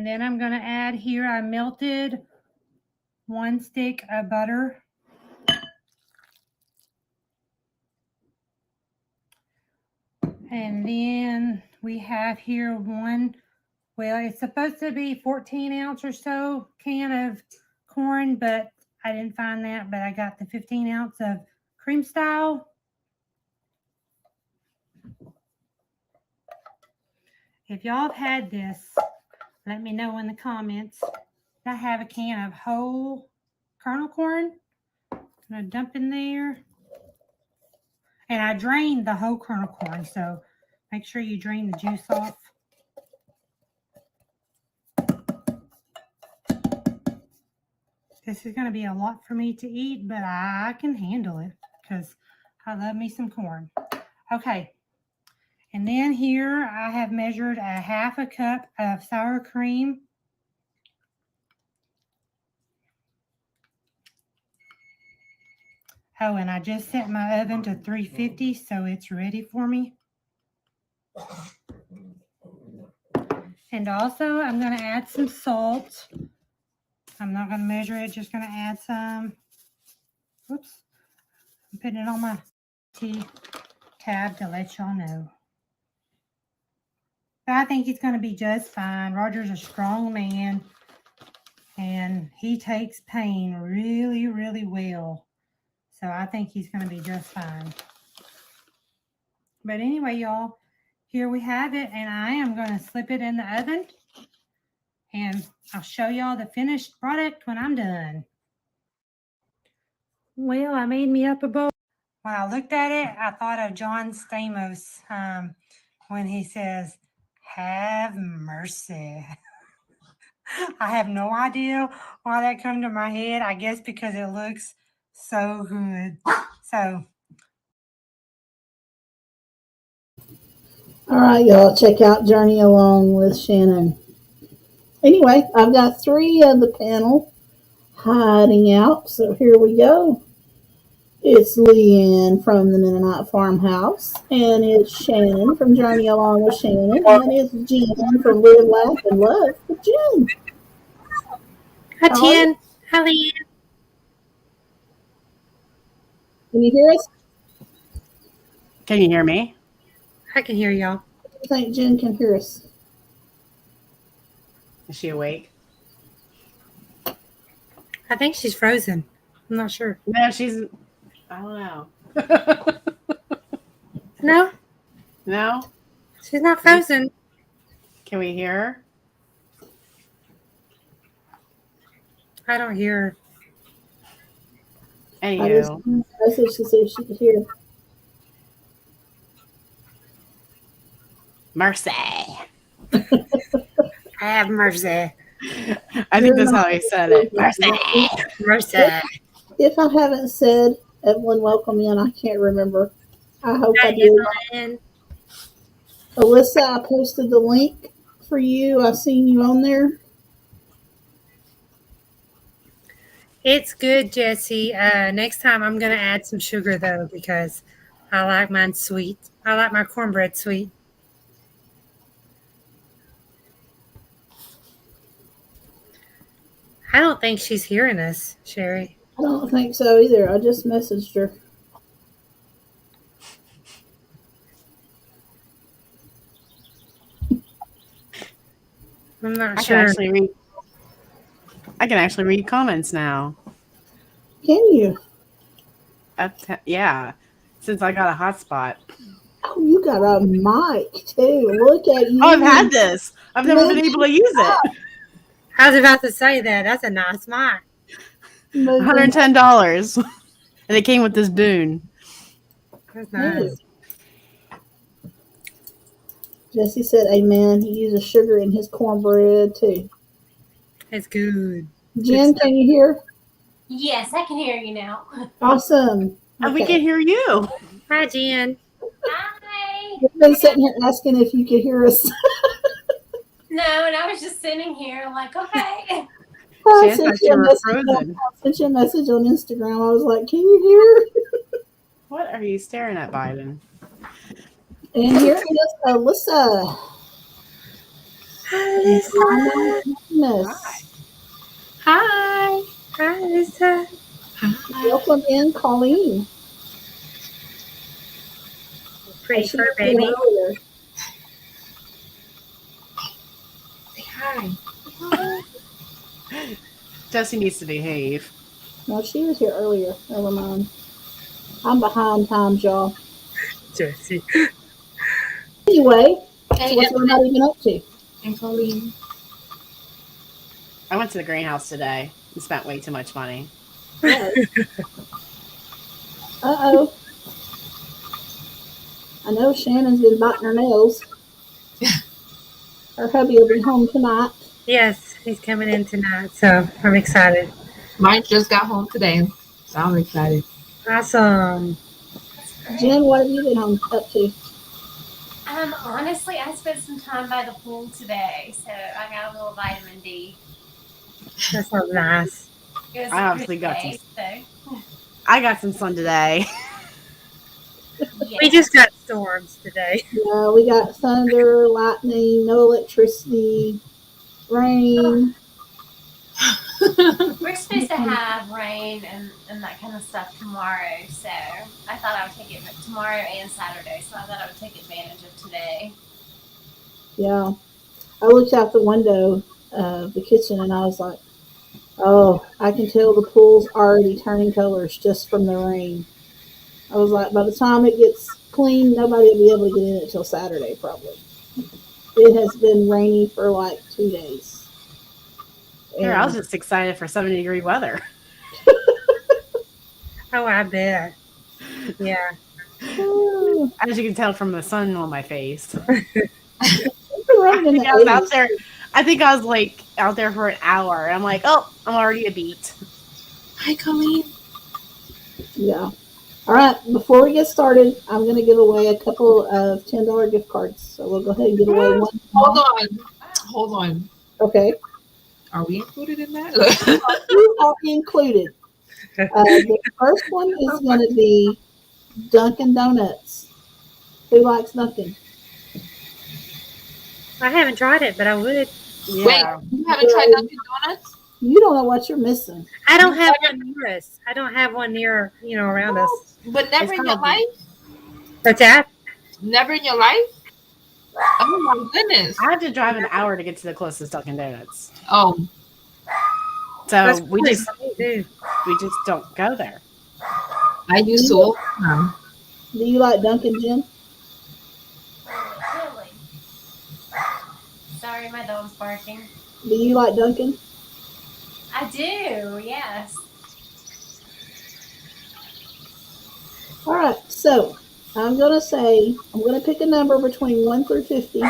then I'm going to add here, I melted 1 stick of butter. And then we have here it's supposed to be 14 ounce or so can of corn, but I didn't find that, but I got the 15 ounce of cream style. If y'all have had this, let me know in the comments. I have a can of whole kernel corn. I'm going to dump in there. And I drained the whole kernel corn, so make sure you drain the juice off. This is going to be a lot for me to eat, but I can handle it because I love me some corn. Okay. And then here I have measured a 1/2 cup of sour cream. Oh, and I just set my oven to 350, so it's ready for me. And also, I'm going to add some salt. I'm not going to measure it, just going to add some. Whoops. I'm putting it on my tea tab to let y'all know. But I think it's going to be just fine. Roger's a strong man, and he takes pain really, really well. So I think he's going to be just fine. But anyway, y'all, here we have it, and I am going to slip it in the oven, and I'll show y'all the finished product when I'm done. Well, I made me up a bowl. When I looked at it, I thought of John Stamos when he says, "Have mercy." I have no idea why that come to my head. I guess because it looks so good. So, all right, y'all, check out Journey Along with Shannon. Anyway, I've got 3 of the panel hiding out, so here we go. It's Leanne from the Mennonite Farmhouse, and it's Shannon from Journey Along with Shannon, and it's Jen from Live, Laugh, and Love with Jen. Hi, Jen. Hi, Leanne. Can you hear us? Can you hear me? I can hear y'all. I think Jen can hear us. Is she awake? I think she's frozen. I'm not sure. No, she's. I don't know. No? No? She's not frozen. Can we hear her? I don't hear her. Anywho. I said she said she could hear. Mercy. Have mercy. I think that's how he said it. Mercy. Mercy. If I haven't said Evelyn, welcome in, I can't remember. I hope I did. Alyssa, I posted the link for you. I've seen you on there. It's good, Jessie. Next time I'm going to add some sugar, though, because I like mine sweet. I like my cornbread sweet. I don't think she's hearing us, Sherry. I don't think so either. I just messaged her. I'm not I sure. I can actually read comments now. Can you? Yeah, since I got a hotspot. Oh, you got a mic too. Look at you. Oh, I've had this. I've never been able to use it. I was about to say that. That's a nice mic. $110. And it came with this Boone. That's nice. Jesse said, amen. He uses sugar in his cornbread too. It's good. Jen, can you hear? Yes, I can hear you now. Awesome. And we can hear you. Hi, Jen. Hi. We've been sitting here asking if you could hear us. No, and I was just sitting here like, okay. I sent you a message on Instagram. I was like, can you hear? What are you staring at, Biden? And here is Alyssa. Alyssa. Goodness. Hi. Hi, Alyssa. Welcome in, Colleen. Pretty fur baby. Say hi. Jessie needs to behave. No, she was here earlier. Never mind. I'm behind times, y'all. Jessie. Anyway, Hey, so what's everybody been up to? And Colleen. I went to the greenhouse today and spent way too much money. Uh-oh. I know Shannon's been biting her nails. Her hubby will be home tonight. Yes, he's coming in tonight, so I'm excited. Mine just got home today, so I'm excited. Awesome. Jen, what have you been up to? Honestly, I spent some time by the pool today, so I got a little vitamin D. That sounds nice. It was I a obviously good got day, so. I got some sun today. We just got storms today. Yeah, we got thunder, lightning, no electricity, rain. We're supposed to have rain and that kind of stuff tomorrow, so I thought I would take it tomorrow and Saturday, so I thought I would take advantage of today. Yeah. I looked out the window of the kitchen and I was like, oh, I can tell the pool's already turning colors just from the rain. I was like, by the time it gets clean, nobody will be able to get in it till Saturday, probably. It has been rainy for like 2 days. Here, I was just excited for 70-degree weather. Oh, I bet. Yeah. As you can tell from the sun on my face. I think I was like out there for an hour. And I'm like, oh, I'm already a beat. Hi, Colleen. Yeah. All right. Before we get started, I'm going to give away a couple of $10 gift cards. So we'll go ahead and give away one. Hold on. Okay. Are we included in that? You are included. The first one is going to be Dunkin' Donuts. Who likes Dunkin'? I haven't tried it, but I would. Yeah. Wait, you haven't tried Dunkin' Donuts? You don't know what you're missing. I don't have one near us. I don't have one near, around us. But never in your life? What's that? Never in your life? Oh my goodness. I had to drive an hour to get to the closest Dunkin' Donuts. Oh. So we just don't go there. I used to. Do you like Dunkin', Jen? Really? Sorry, my dog's barking. Do you like Dunkin'? I do, yes. All right, so I'm going to pick a number between 1 through 50.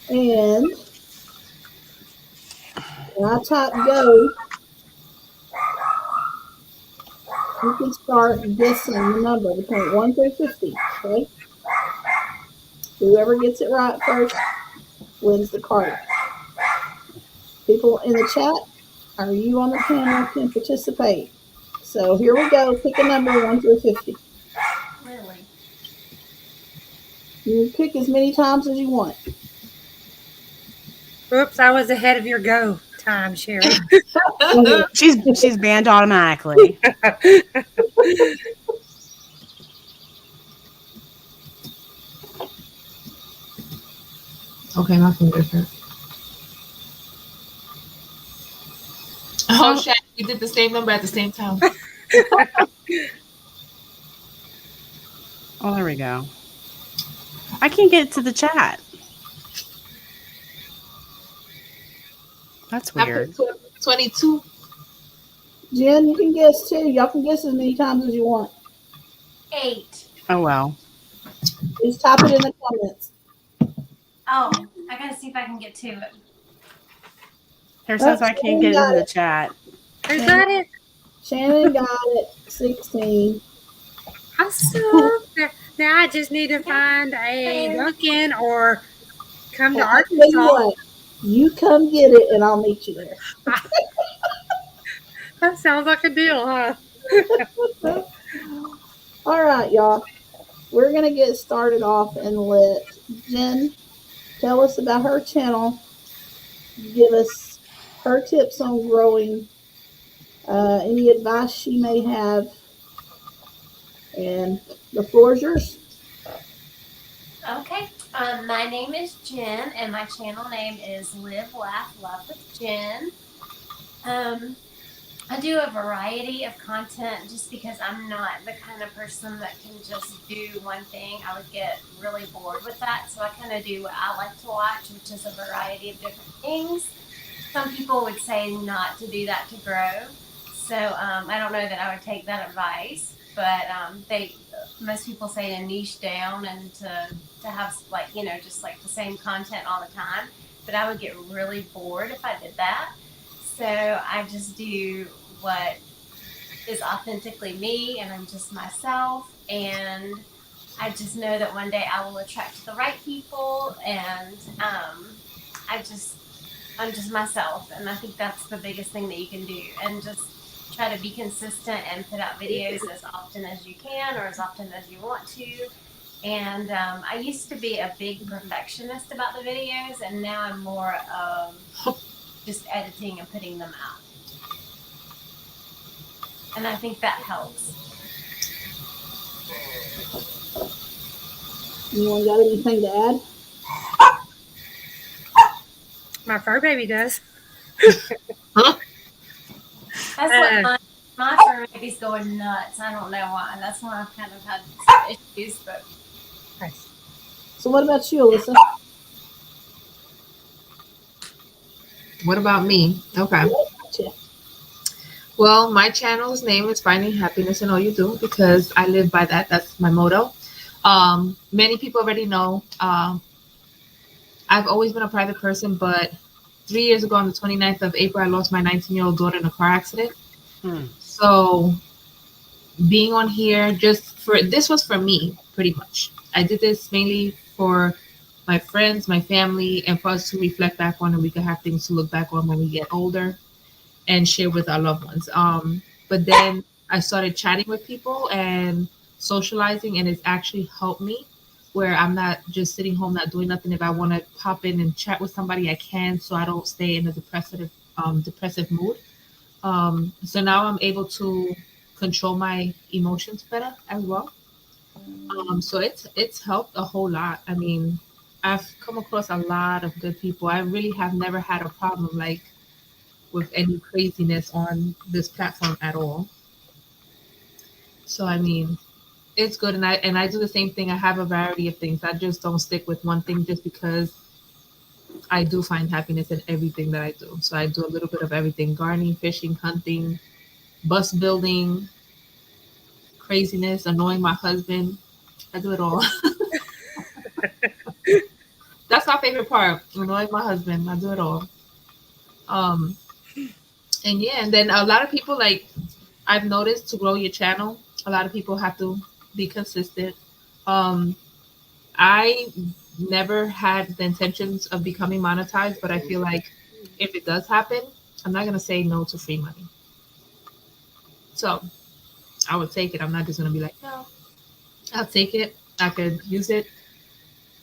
And when I type go, you can start guessing the number between 1 through 50, okay? Whoever gets it right first wins the card. People in the chat, or you on the panel can participate. So here we go. Pick a number 1 through 50. Really? You can pick as many times as you want. Oops, I was ahead of your go time, Sherry. She's banned automatically. Okay, my fingers hurt. Oh, shit. You did the same number at the same time. Oh, there we go. I can't get to the chat. That's weird. 22. Jen, you can guess too. Y'all can guess as many times as you want. 8. Oh, well. Just type it in the comments. Oh, I gotta see if I can get to it. Here says I can't get into the chat. Who got it? Shannon got it. 16. Awesome. Now I just need to find a Dunkin' or come to I'll tell you Arkansas. what, you come get it and I'll meet you there. That sounds like a deal, huh? All right, y'all. We're going to get started off and let Jen tell us about her channel, give us her tips on growing, any advice she may have, and the floor is yours. Okay. My name is Jen, and my channel name is Live, Laugh, Love with Jen. I do a variety of content just because I'm not the kind of person that can just do one thing. I would get really bored with that. So I kind of do what I like to watch, which is a variety of different things. Some people would say not to do that to grow. So I don't know that I would take that advice, but most people say to niche down and to have just like the same content all the time. But I would get really bored if I did that. So I just do what is authentically me, and I'm just myself. And I just know that one day I will attract the right people, and I'm just myself. And I think that's the biggest thing that you can do. And just try to be consistent and put out videos as often as you can or as often as you want to. And I used to be a big perfectionist about the videos, and now I'm more of just editing and putting them out. And I think that helps. Anyone got anything to add? My fur baby does. That's what my fur baby's going nuts. I don't know why. That's why I've kind of had some issues, but. So what about you, Alyssa? What about me? Okay. Well, my channel's name is Finding Happiness in All You Do because I live by that. That's my motto. Many people already know I've always been a private person, but 3 years ago on the 29th of April, I lost my 19-year-old daughter in a car accident. So being on here this was for me, pretty much. I did this mainly for my friends, my family, and for us to reflect back on, and we could have things to look back on when we get older and share with our loved ones. But then I started chatting with people and socializing, and it's actually helped me where I'm not just sitting home not doing nothing. If I want to pop in and chat with somebody, I can, so I don't stay in a depressive mood. So now I'm able to control my emotions better as well. So it's helped a whole lot. I mean, I've come across a lot of good people. I really have never had a problem like with any craziness on this platform at all. So I mean, it's good, and I do the same thing. I have a variety of things. I just don't stick with one thing just because I do find happiness in everything that I do. So I do a little bit of everything: gardening, fishing, hunting, bus building, craziness, annoying my husband. I do it all. That's my favorite part. Annoying my husband. I do it all. Um, and yeah, and then a lot of people like I've noticed to grow your channel, a lot of people have to be consistent. Um, I never had the intentions of becoming monetized, but I feel like if it does happen, I'm not gonna say no to free money. So I would take it. I'm not just gonna be like, no, I'll take it. I could use it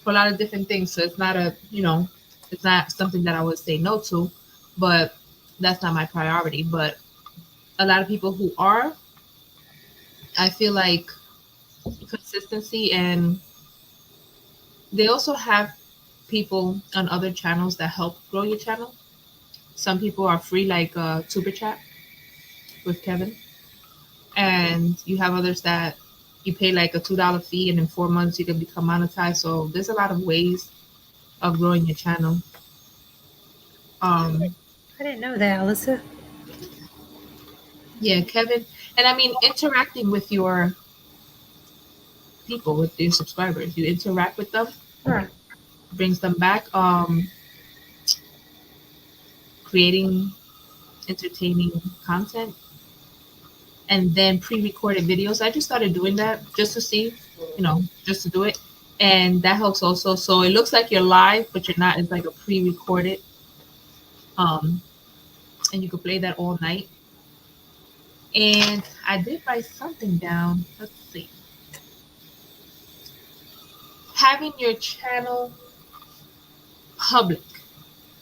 for a lot of different things. So it's not it's not something that I would say no to, but that's not my priority. But a lot of people who are, I feel like consistency, and they also have people on other channels that help grow your channel. Some people are free, like Tuber Chat with Kevin, and you have others that you pay like a $2 fee, and in 4 months you can become monetized. So there's a lot of ways of growing your channel. I didn't know that, Alyssa. Yeah, Kevin, and I mean interacting with your people, with your subscribers, you interact with them, Right. brings them back. Creating entertaining content, and then pre-recorded videos. I just started doing that just to see, just to do it. And that helps also. So it looks like you're live, but you're not. It's like a pre-recorded. Um, and you can play that all night. And I did write something down. Let's see. Having your channel public.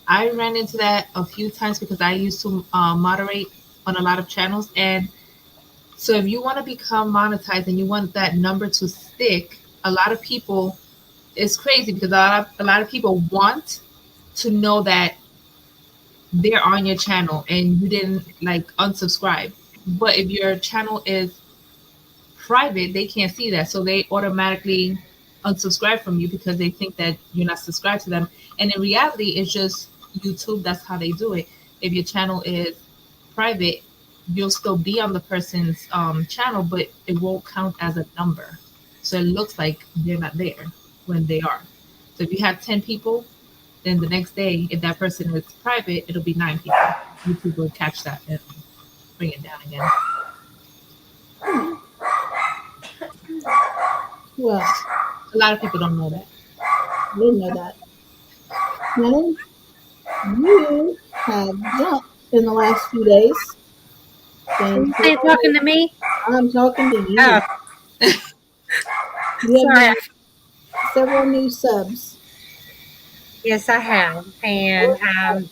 I ran into that a few times because I used to moderate on a lot of channels. And so if you want to become monetized and you want that number to stick, a lot of people, it's crazy because a lot of people want to know that they're on your channel and you didn't like unsubscribe. But if your channel is private, they can't see that. So they automatically unsubscribe from you because they think that you're not subscribed to them. And in reality, it's just YouTube. That's how they do it. If your channel is private, you'll still be on the person's channel, but it won't count as a number. So it looks like they're not there when they are. So if you have 10 people, then the next day, if that person is private, it'll be 9 people. YouTube will catch that and bring it down again. Well, a lot of people don't know that. I didn't know that. Helen, you have jumped in the last few days. Are you talking to me? I'm talking to you. Oh. You Sorry. have several new subs. Yes, I have. And I'm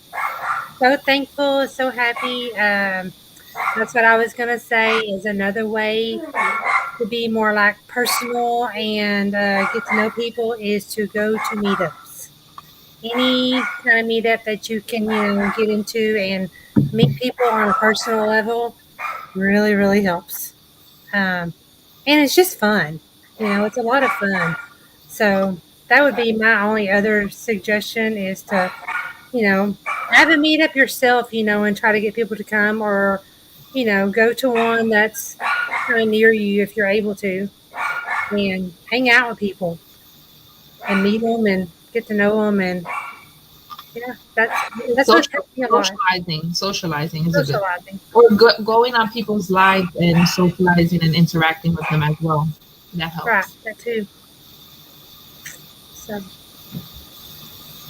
so thankful, so happy. That's what I was going to say is another way to be more like personal and get to know people is to go to meetups. Any kind of meetup that you can, get into and meet people on a personal level really, really helps. And it's just fun. It's a lot of fun. So that would be my only other suggestion is to, have a meetup yourself, and try to get people to come or, go to one that's kind of near you if you're able to and hang out with people and meet them and get to know them. And yeah, that's what's helped me a lot. Socializing is a good. Or going on people's lives and socializing and interacting with them as well. That helps. Right, that too. So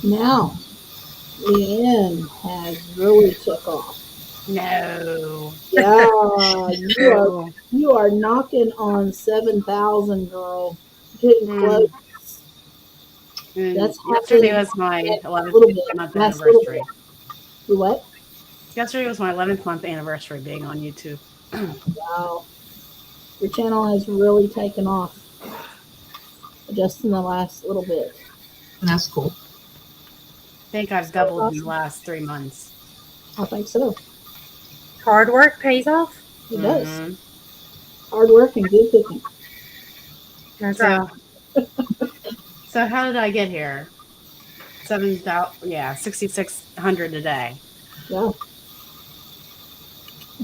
now, Leanne has really took off. No. Yeah, you are knocking on 7,000, girl. Getting close. That's yesterday was my 11th month anniversary. What? Yesterday was my 11th month anniversary being on YouTube. Wow. Your channel has really taken off just in the last little bit. That's cool. I think I've doubled in the last 3 months. I think so. Hard work pays off. It does. Hard work and good cooking. That's right. So how did I get here? 6,600 a day. Yeah.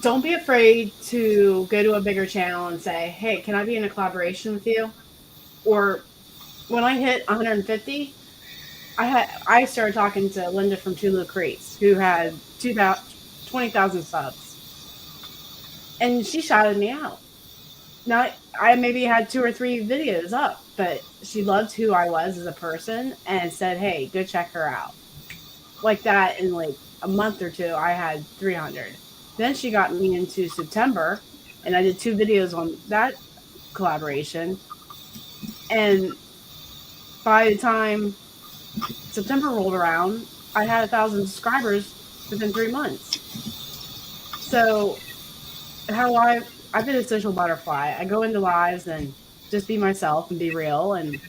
Don't be afraid to go to a bigger channel and say, hey, can I be in a collaboration with you? Or when I hit 150, I started talking to Linda from Tulu Creeks, who had 20,000 subs. And she shouted me out. Now, I maybe had 2 or 3 videos up, but she loved who I was as a person and said, hey, go check her out. Like that, in like a month or two, I had 300. Then she got me into September, and I did 2 videos on that collaboration. And by the time September rolled around, I had 1,000 subscribers within 3 months. So I've been a social butterfly. I go into lives and just be myself and be real. And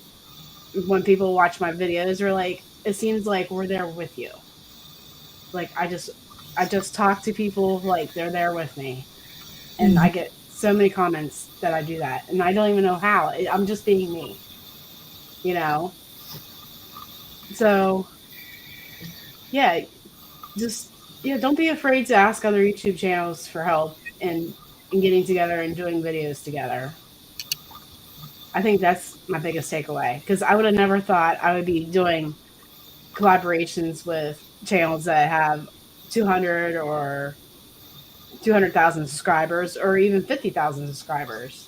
when people watch my videos, they're like, it seems like we're there with you. Like I just talk to people like they're there with me. And I get so many comments that I do that. And I don't even know how. I'm just being me. So yeah, don't be afraid to ask other YouTube channels for help and getting together and doing videos together. I think that's my biggest takeaway, because I would have never thought I would be doing collaborations with channels that have 200 or 200,000 subscribers or even 50,000 subscribers.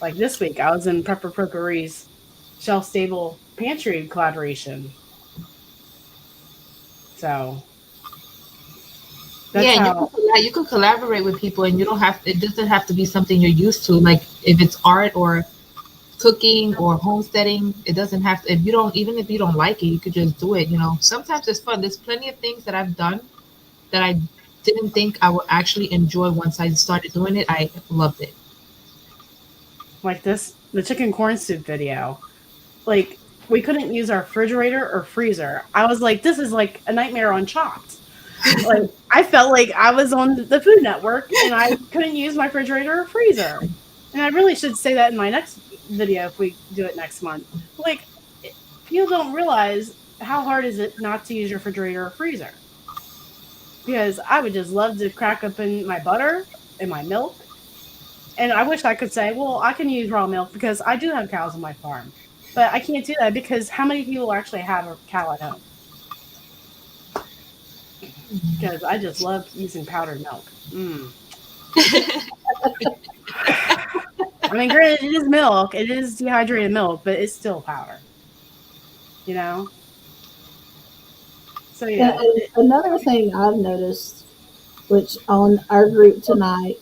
Like this week, I was in Prepper Procuree's Shelf Stable Pantry collaboration. So you can collaborate with people, and you don't have. It doesn't have to be something you're used to. Like if it's art or cooking or homesteading. It doesn't have to, even if you don't like it, you could just do it. Sometimes it's fun. There's plenty of things that I've done that I didn't think I would actually enjoy once I started doing it. I loved it. Like the chicken corn soup video. Like, we couldn't use our refrigerator or freezer. I was like, this is like a nightmare on Chopped. Like, I felt like I was on the Food Network and I couldn't use my refrigerator or freezer. And I really should say that in my next video if we do it next month. Like, people don't realize how hard is it not to use your refrigerator or freezer. Because I would just love to crack open my butter and my milk. And I wish I could say, well, I can use raw milk because I do have cows on my farm. But I can't do that because how many people actually have a cow at home? Because I just love using powdered milk. I mean, granted, it is milk. It is dehydrated milk, but it's still powder. So, yeah. And another thing I've noticed, which on our group tonight,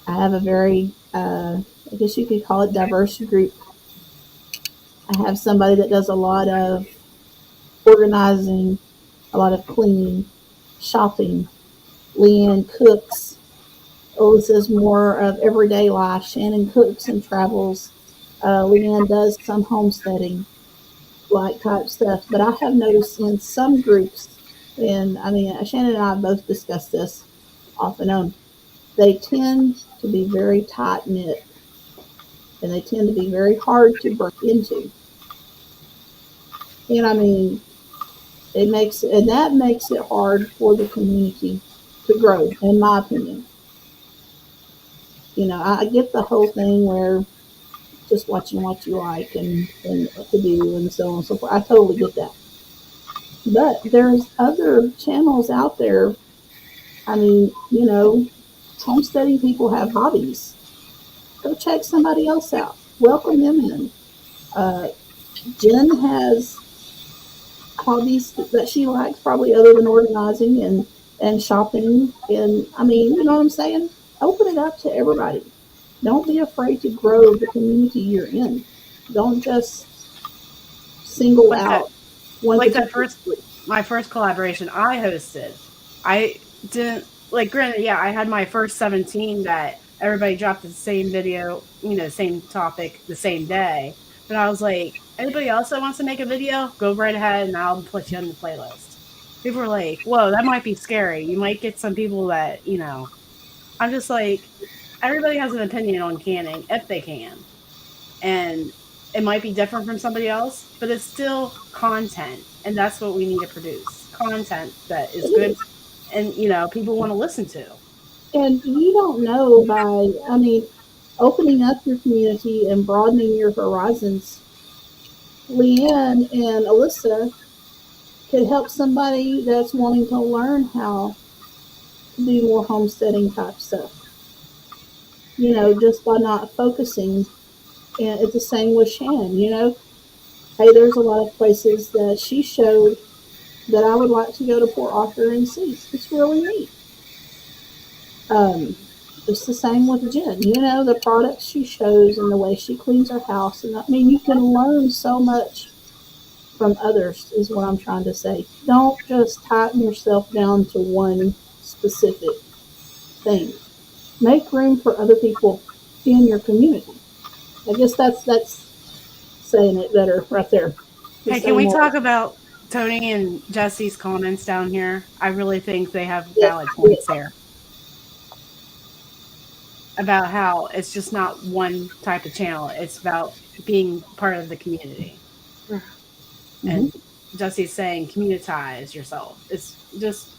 I have a very, I guess you could call it diverse group. I have somebody that does a lot of organizing, a lot of cleaning, shopping. Leanne cooks. Alyssa's more of everyday life. Shannon cooks and travels. Leanne does some homesteading, like type stuff. But I have noticed in some groups, and I mean, Shannon and I both discussed this off and on, they tend to be very tight knit, and they tend to be very hard to break into. And I mean, that makes it hard for the community to grow, in my opinion. I get the whole thing where just watching what you like and what to do and so on and so forth. I totally get that. But there's other channels out there. I mean, homesteading people have hobbies. Go check somebody else out. Welcome them in. Jen has hobbies that she likes, probably other than organizing and shopping. And I mean, you know what I'm saying? Open it up to everybody. Don't be afraid to grow the community you're in. Don't just single out one. Like my first collaboration I hosted. I didn't granted, yeah, I had my first 17 that everybody dropped the same video, same topic the same day. But I was like, anybody else that wants to make a video, go right ahead and I'll put you on the playlist. People were like, whoa, that might be scary. You might get some people that, I'm just like, everybody has an opinion on canning if they can. And it might be different from somebody else, but it's still content. And that's what we need to produce. Content that is good and, people want to listen to. And you don't know opening up your community and broadening your horizons. Leanne and Alyssa could help somebody that's wanting to learn how to do more homesteading type stuff. Just by not focusing. And it's the same with Shannon, Hey, there's a lot of places that she showed that I would like to go to Port Arthur and see. It's really neat. It's the same with Jen. The products she shows and the way she cleans her house. And I mean, you can learn so much from others is what I'm trying to say. Don't just tighten yourself down to one specific thing. Make room for other people in your community. I guess that's saying it better right there. Hey, can we talk about Tony and Jesse's comments down here? I really think they have valid points there. About how it's just not one type of channel. It's about being part of the community. Mm-hmm. And Jesse's saying communitize yourself. It's just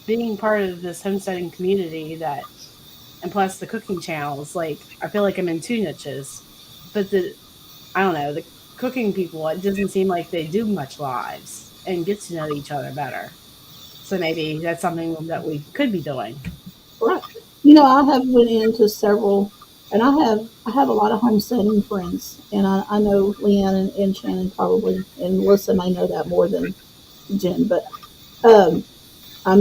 being part of this homesteading community and plus the cooking channels. Like, I feel like I'm in two niches. But the cooking people, it doesn't seem like they do much lives and get to know each other better. So maybe that's something that we could be doing. Right. I have went into several, and I have a lot of homesteading friends, and I know Leanne and Shannon probably, and Alyssa may know that more than Jen, but I'm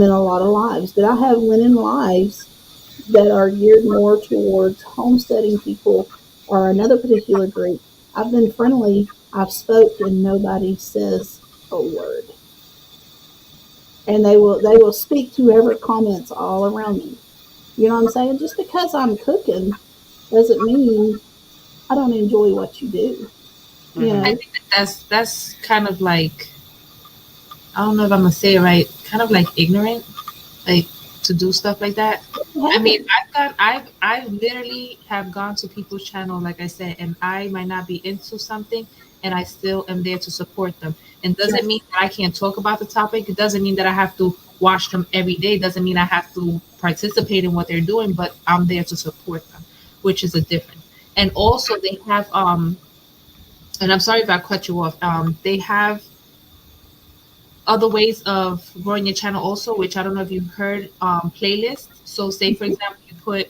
in a lot of lives. But I have went in lives that are geared more towards homesteading people or another particular group, I've been friendly, I've spoke, and nobody says a word. And they will speak to whoever comments all around me. You know what I'm saying? Just because I'm cooking doesn't mean I don't enjoy what you do. You I know? think that's kind of like, I don't know if I'm gonna say it right, kind of like ignorant, like to do stuff like that. I mean, I've literally have gone to people's channel, like I said, and I might not be into something, and I still am there to support them. And doesn't mean that I can't talk about the topic. It doesn't mean that I have to watch them every day. It doesn't mean I have to participate in what they're doing, but I'm there to support them, which is a different. And also they have and I'm sorry if I cut you off. They have other ways of growing your channel also, which I don't know if you've heard, playlists. So say for example, you put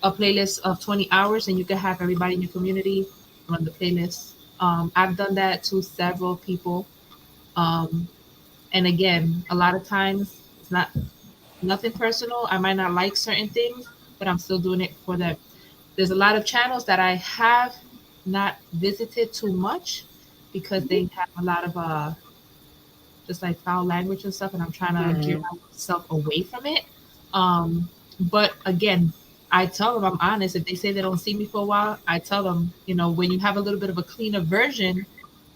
a playlist of 20 hours and you can have everybody in your community run the playlist. I've done that to several people. Um, and again, a lot of times it's not nothing personal. I might not like certain things, but I'm still doing it for them. There's a lot of channels that I have not visited too much because they have a lot of just like foul language and stuff, and I'm trying to gear myself away from it. But again, I tell them I'm honest. If they say they don't see me for a while, I tell them, when you have a little bit of a cleaner version,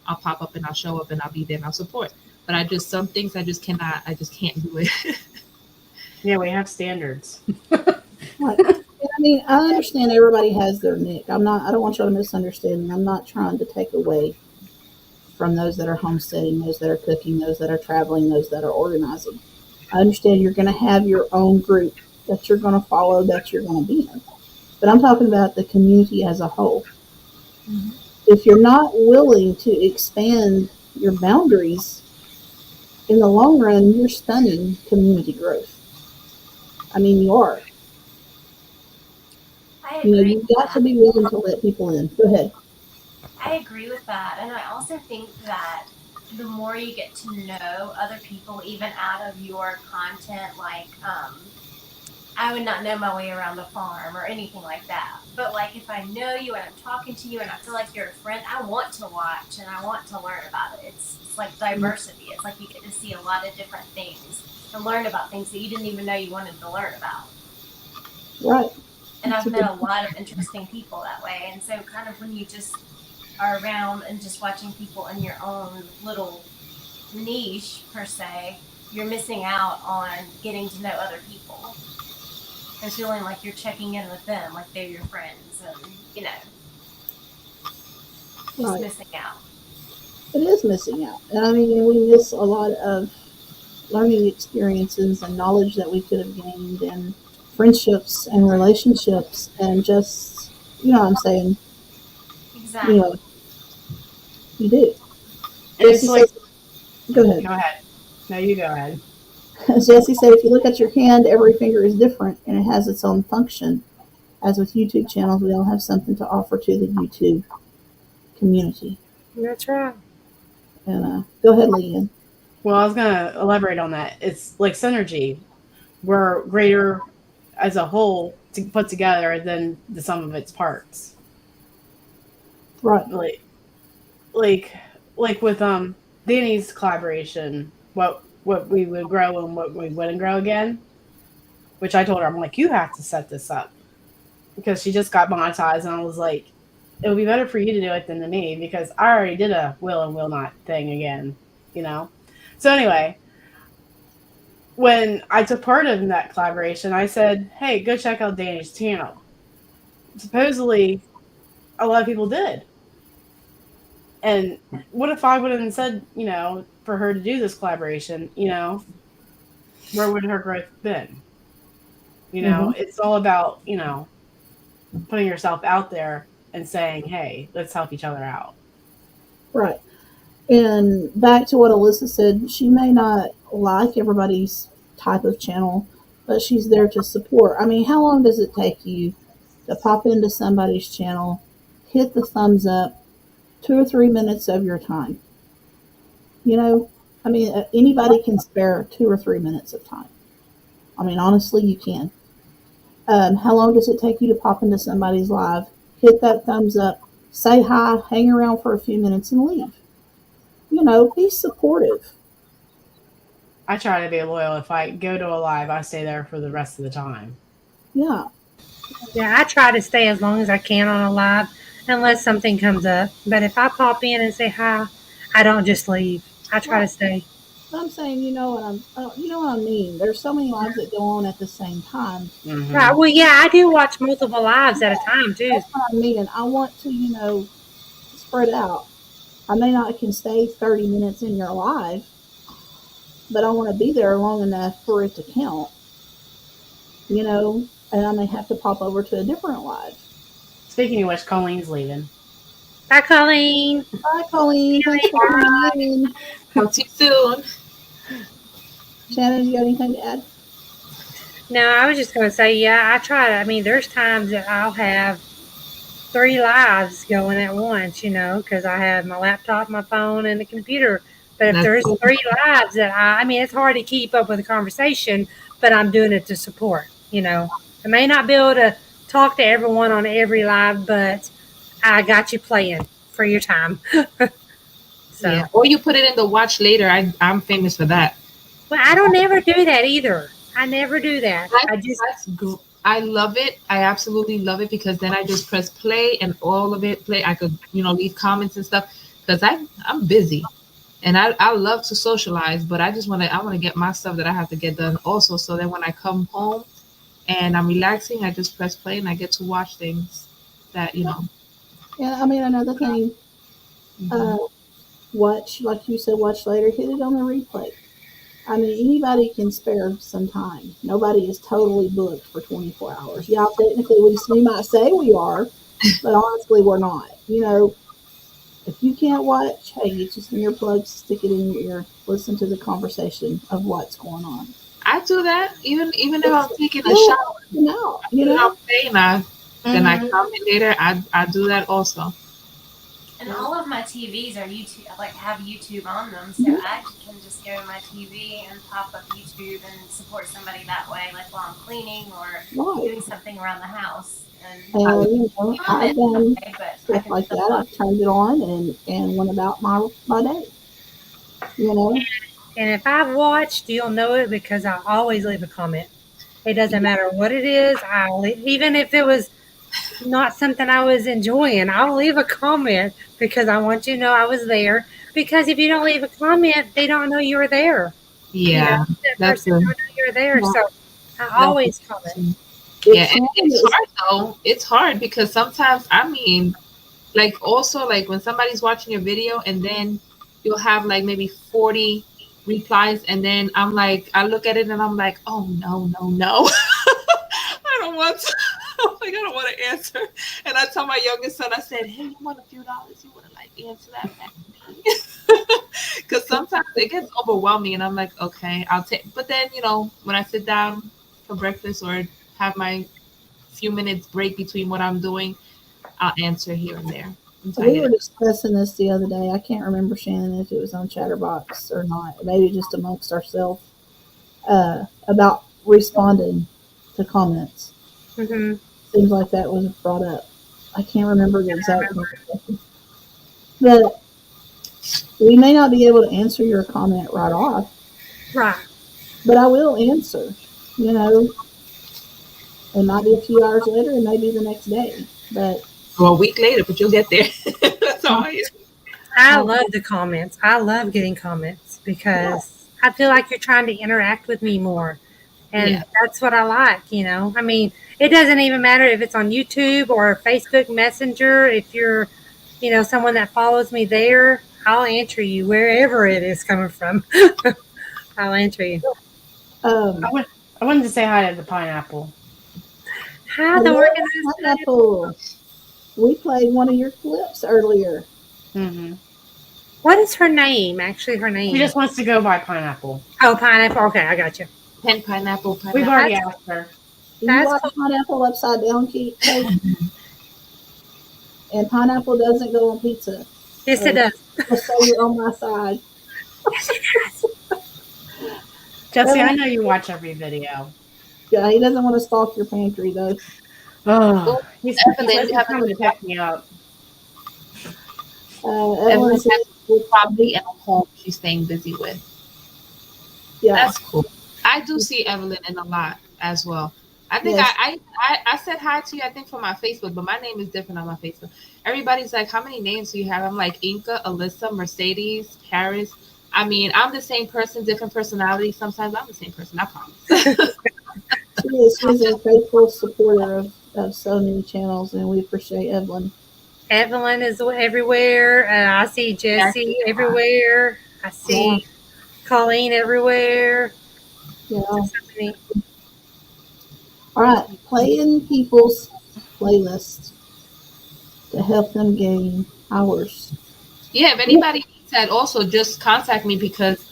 I'll pop up and I'll show up and I'll be there and I'll support. But some things I just cannot, I just can't do it. Yeah, we have standards. Right. I mean, I understand everybody has their niche. I don't want y'all to misunderstand me. I'm not trying to take away from those that are homesteading, those that are cooking, those that are traveling, those that are organizing. I understand you're going to have your own group that you're going to follow, that you're going to be in. But I'm talking about the community as a whole. Mm-hmm. If you're not willing to expand your boundaries, in the long run, you're stunning community growth. I mean, you are. You've got to be willing to let people in. Go ahead. I agree with that. And I also think that the more you get to know other people, even out of your content, like, I would not know my way around the farm or anything like that. But like, if I know you and I'm talking to you and I feel like you're a friend, I want to watch and I want to learn about it. It's like diversity. It's like you get to see a lot of different things and learn about things that you didn't even know you wanted to learn about. Right. And I've met a lot of interesting people that way. And so kind of when you just are around and just watching people in your own little niche, per se, you're missing out on getting to know other people and feeling like you're checking in with them, like they're your friends, and, just missing out. It is missing out. And I mean, we miss a lot of learning experiences and knowledge that we could have gained, and friendships and relationships, and just, what I'm saying? Exactly. You do. It's like, go ahead. Go ahead. No, you go ahead. As Jesse said, if you look at your hand, every finger is different and it has its own function. As with YouTube channels, we all have something to offer to the YouTube community. That's right. And go ahead, Leanne. Well, I was going to elaborate on that. It's like synergy. We're greater as a whole to put together than the sum of its parts. Right. Like with Danny's collaboration, what we would grow and what we wouldn't grow again, which I told her, I'm like, you have to set this up, because she just got monetized, and I was like, it would be better for you to do it than to me, because I already did a will and will not thing again, So anyway, when I took part in that collaboration, I said, hey, go check out Danny's channel. Supposedly, a lot of people did. And what if I would have said, for her to do this collaboration, where would her growth been? It's all about, putting yourself out there and saying, hey, let's help each other out. Right. And back to what Alyssa said, she may not like everybody's type of channel, but she's there to support. I mean, how long does it take you to pop into somebody's channel, hit the thumbs up, 2 or 3 minutes of your time? I mean, anybody can spare 2 or 3 minutes of time. I mean, honestly, you can. How long does it take you to pop into somebody's live, hit that thumbs up, say hi, hang around for a few minutes, and leave. Be supportive. I try to be loyal. If I go to a live, I stay there for the rest of the time. Yeah. Yeah, I try to stay as long as I can on a live unless something comes up. But if I pop in and say hi, I don't just leave. I try to stay. I'm saying, you know what I mean. There's so many lives that go on at the same time. Right. Well, yeah, I do watch multiple lives at a time too. That's what I mean. I want to, spread out. I may not can stay 30 minutes in your live, but I want to be there long enough for it to count. And I may have to pop over to a different live. Speaking of which, Colleen's leaving. Bye, Colleen. Bye, Colleen. Thanks for coming in. Talk to you soon. Shannon, you got anything to add? No, I was just going to say, yeah, I try to. I mean, there's times that I'll have 3 lives going at once, because I have my laptop, my phone, and the computer. But if there's 3 lives that I mean, it's hard to keep up with the conversation, but I'm doing it to support, I may not be able to talk to everyone on every live, but I got you playing for your time. So. Yeah. Or you put it in the watch later. I'm famous for that. Well, I don't ever do that either. I never do that. I love it. I absolutely love it because then I just press play and all of it play. I could, leave comments and stuff because I'm busy and I love to socialize, but I want to get my stuff that I have to get done also. So then when I come home and I'm relaxing, I just press play and I get to watch things that, Yeah, I mean, another thing, watch, like you said, watch later, hit it on the replay. I mean, anybody can spare some time. Nobody is totally booked for 24 hours. Yeah, technically, we might say we are, but honestly, we're not. If you can't watch, hey, get you some earplugs, stick it in your ear, listen to the conversation of what's going on. I do that even if I'm taking a shower. No, Then I comment later. I do that also. And all of my TVs are YouTube, have YouTube on them, so I can just go to my TV and pop up YouTube and support somebody that way, like while I'm cleaning or doing something around the house. And I've done stuff like that. I've turned it on and went about my day. And if I've watched, you'll know it because I always leave a comment. It doesn't matter what it is. Even if it was not something I was enjoying, I'll leave a comment because I want you to know I was there. Because if you don't leave a comment, they don't know you were there. Yeah, that person don't know you're there. So I always comment. Yeah, and it's hard though. It's hard because sometimes, also when somebody's watching your video and then you'll have maybe 40 replies, and then I look at it and I'm like, oh no, I don't want to. I don't want to answer. And I tell my youngest son, I said, hey, you want a few dollars? You want to answer that back to me? Because sometimes it gets overwhelming and I'm like, okay, I'll take. But then, when I sit down for breakfast or have my few minutes break between what I'm doing, I'll answer here and there. We were discussing this the other day. I can't remember, Shannon, if it was on Chatterbox or not. Maybe just amongst ourselves about responding to comments. Mm-hmm. Seems like that was brought up. I can't remember the exact conversation. But we may not be able to answer your comment right off. Right. But I will answer. It might be a few hours later, it may be the next day. Or a week later, but you'll get there. That's all I am. I love the comments. I love getting comments because I feel like you're trying to interact with me more. And that's what I like, I mean, it doesn't even matter if it's on YouTube or Facebook Messenger. If you're, someone that follows me there, I'll answer you wherever it is coming from. I'll answer you. I wanted to say hi to the pineapple. Hi, the organized pineapple. We played one of your clips earlier. Mm-hmm. What is her name? Actually, her name. She just wants to go by Pineapple. Oh, Pineapple. Okay, I got you. Pineapple. We've already asked her. You watch Pineapple Upside Down, Kate? And pineapple doesn't go on pizza. Yes, it does. Just so you're on my side. Yes, it does. Jesse, I know you watch every video. Yeah, he doesn't want to stalk your pantry, though. Oh, he's Evelyn, you have coming to pick me up. Evelyn has a property and a home she's staying busy with. Yeah. That's cool. I do see Evelyn in a lot as well. I think Yes. I said hi to you, I think, from my Facebook, but my name is different on my Facebook. Everybody's like, how many names do you have? I'm like, Inca, Alyssa, Mercedes, Paris. I mean, I'm the same person, different personality. Sometimes I'm the same person, I promise. She's a faithful supporter of so many channels, and we appreciate Evelyn. Evelyn is everywhere. I see Jesse everywhere. I see Colleen everywhere. Yeah. So many. All right, playing people's playlists to help them gain hours. Yeah, if anybody needs that, also just contact me because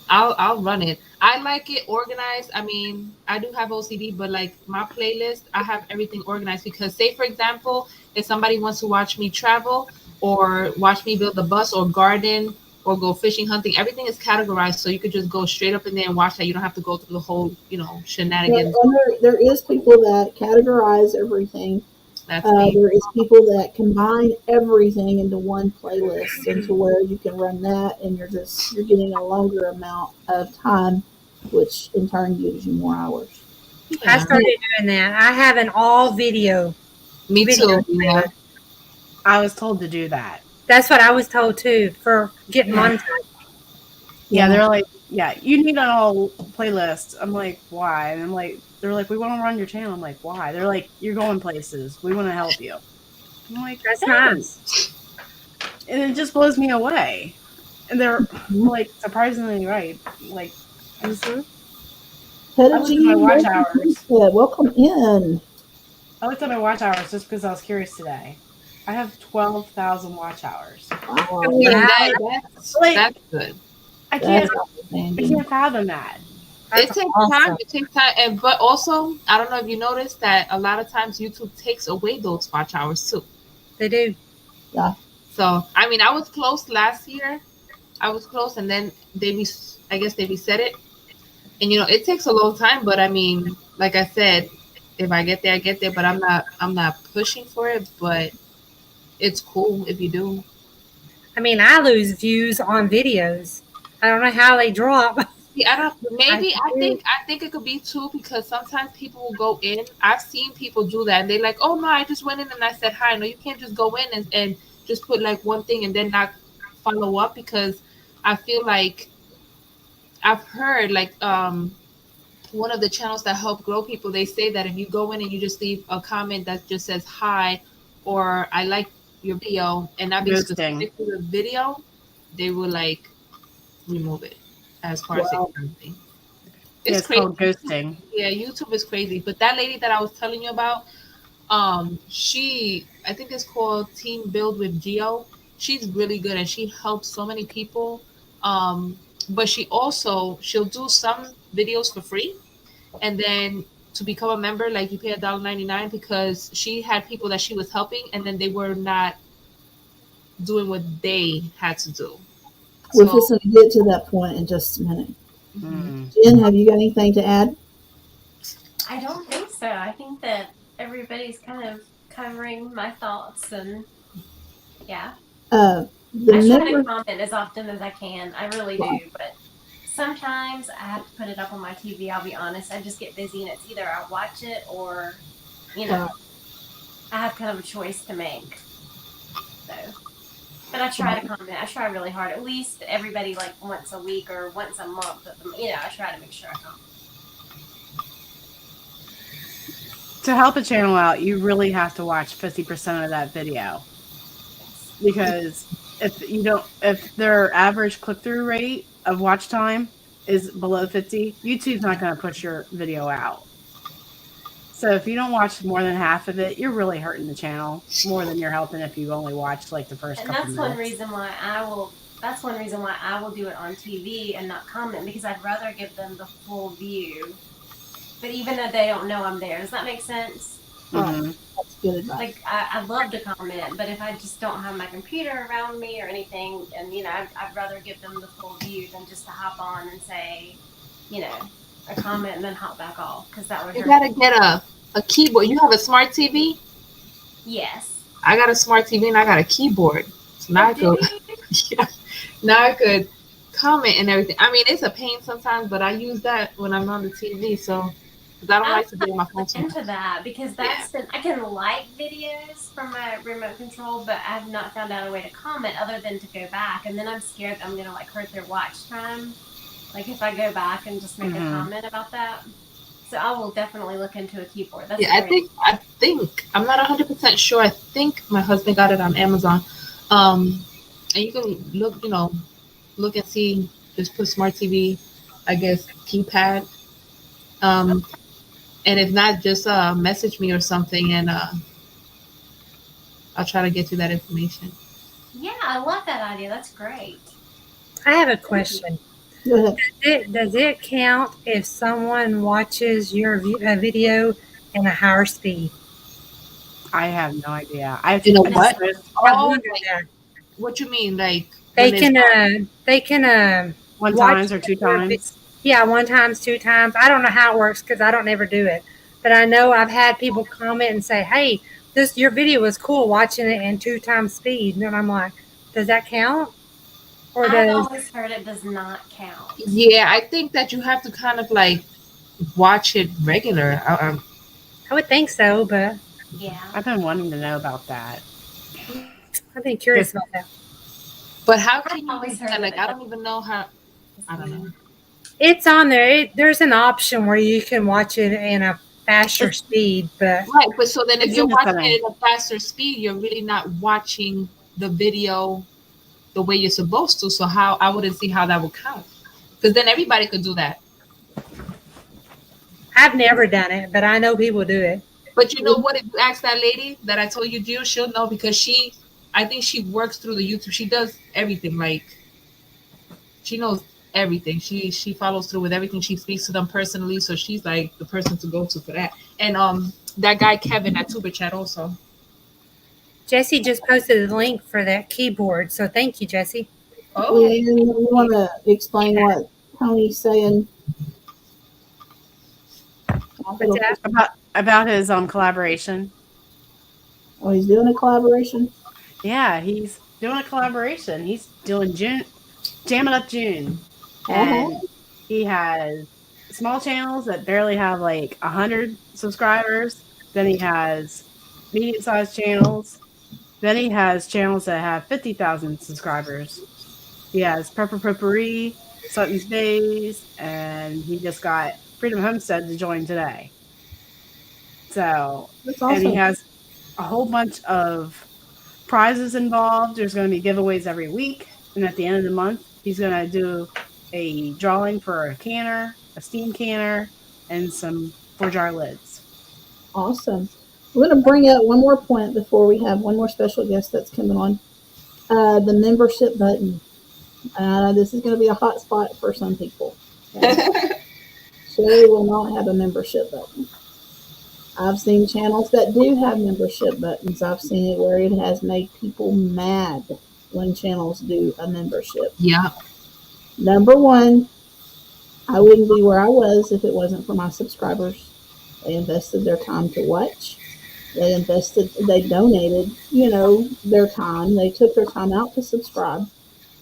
I'll run it. I like it organized. I mean, I do have OCD, but like my playlist, I have everything organized because, say for example, if somebody wants to watch me travel or watch me build a bus or garden or go fishing, hunting, everything is categorized, so you could just go straight up in there and watch that. You don't have to go through the whole, shenanigans. There is people that categorize everything. There is people that combine everything into one playlist, into where you can run that, and you're getting a longer amount of time, which in turn gives you more hours. I started doing that. I have an all video. Me too. Yeah. I was told to do that. That's what I was told too for getting monetized. Yeah, they're like, you need an all playlist. I'm like, why? And I'm like, they're like, we want to run your channel. I'm like, why? They're like, you're going places. We want to help you. I'm like, that's nice. And it just blows me away. And they're like surprisingly right. Like, I look at my watch hours. Yeah, welcome in. I looked at my watch hours just because I was curious today. I have 12,000 watch hours. Wow. That's good. I can't fathom that. It takes time. It takes time, but also, I don't know if you noticed that a lot of times YouTube takes away those watch hours too. They do. Yeah. So I mean, I was close last year. I was close, and then I guess they reset it. And it takes a long time, but I mean, like I said, if I get there, I get there. But I'm not pushing for it. But it's cool if you do. I mean, I lose views on videos. I don't know how they drop. I don't. Maybe I think it could be too, because sometimes people will go in. I've seen people do that, and they're like, "Oh no, I just went in and I said hi." No, you can't just go in and just put like one thing and then not follow up, because I feel like I've heard like one of the channels that help grow people, they say that if you go in and you just leave a comment that just says hi or I like your video and not be specific to the video, they will like remove it as far as it. It's crazy. Called ghosting. Yeah, YouTube is crazy. But that lady that I was telling you about, I think it's called Team Build with Geo. She's really good and she helps so many people. But she'll do some videos for free, and then to become a member, like you pay $1.99, because she had people that she was helping and then they were not doing what they had to do. We're just going to get to that point in just a minute. Jen, have you got anything to add? I don't think so. I think that everybody's kind of covering my thoughts, and yeah. I try to comment as often as I can. I really do, but sometimes I have to put it up on my TV. I'll be honest. I just get busy, and it's either I watch it or, I have kind of a choice to make. So, but I try to comment. I try really hard. At least everybody like once a week or once a month. I try to make sure I comment. To help a channel out, you really have to watch 50% of that video, because if their average click-through rate of watch time is below 50, YouTube's not going to push your video out. So if you don't watch more than half of it, you're really hurting the channel more than you're helping if you only watch like the first couple minutes. And that's one reason why I will do it on TV and not comment, because I'd rather give them the full view. But even though they don't know I'm there, does that make sense? Mm-hmm. That's good advice. Like I love to comment, but if I just don't have my computer around me or anything, and I'd rather give them the full view than just to hop on and say, a comment and then hop back off, because that would hurt. You gotta get a a keyboard. You have a smart TV? Yes. I got a smart TV and I got a keyboard. So now I could, yeah, now I could comment and everything. I mean, it's a pain sometimes, but I use that when I'm on the TV. So, because I don't like to be on my phone too much. Into that because that's been I can like videos from my remote control, but I have not found out a way to comment other than to go back, and then I'm scared I'm gonna like hurt their watch time. Like if I go back and just make a comment about that. So I will definitely look into a keyboard. That's Yeah, great. I think I'm not 100% sure. I think my husband got it on Amazon. And you can look, look and see. Just put smart TV, I guess keypad. And if not, just message me or something, and I'll try to get you that information. Yeah, I love that idea. That's great. I have a question. Does it count if someone watches your video in a higher speed? I have no idea. I You know what? What you mean? Like they can one watch times or two times? Yeah, one times, two times. I don't know how it works because I don't ever do it. But I know I've had people comment and say, "Hey, your video was cool watching it in 2 times speed." And I'm like, does that count? Or I've always heard it does not count. Yeah, I think that you have to kind of like watch it regular. I would think so, but yeah, I've been wanting to know about that. I've been curious about that. But how can you do that? Like, I don't even know how. I don't know. It's on there. There's an option where you can watch it in a faster speed, but right. But so then, if you're watching it at a faster speed, you're really not watching the video the way you're supposed to. So how I wouldn't see how that would count, because then everybody could do that. I've never done it, but I know people do it. But you know what? If you ask that lady that I told you, Jill, she'll know because I think she works through the YouTube. She does everything. Like, she knows everything. She follows through with everything. She speaks to them personally, so she's like the person to go to for that. And that guy Kevin at Tuber Chat also. Jesse just posted a link for that keyboard, so thank you, Jesse. Oh, yeah, you want to explain what Tony's saying? About his collaboration. Oh, he's doing a collaboration? Yeah, he's doing a collaboration. He's doing Jamming Up June. And he has small channels that barely have like 100 subscribers. Then he has medium-sized channels. Then he has channels that have 50,000 subscribers. He has Prepper Preppery, Sutton's Days, and he just got Freedom Homestead to join today. So, that's awesome. And he has a whole bunch of prizes involved. There's going to be giveaways every week. And at the end of the month, he's going to do a drawing for a canner, a steam canner, and some 4-jar lids. Awesome. We're going to bring up one more point before we have one more special guest that's coming on. The membership button. This is going to be a hot spot for some people. Sherry will not have a membership button. I've seen channels that do have membership buttons. I've seen it where it has made people mad when channels do a membership. Yeah. Number one, I wouldn't be where I was if it wasn't for my subscribers. They invested their time to watch. They donated, their time. They took their time out to subscribe.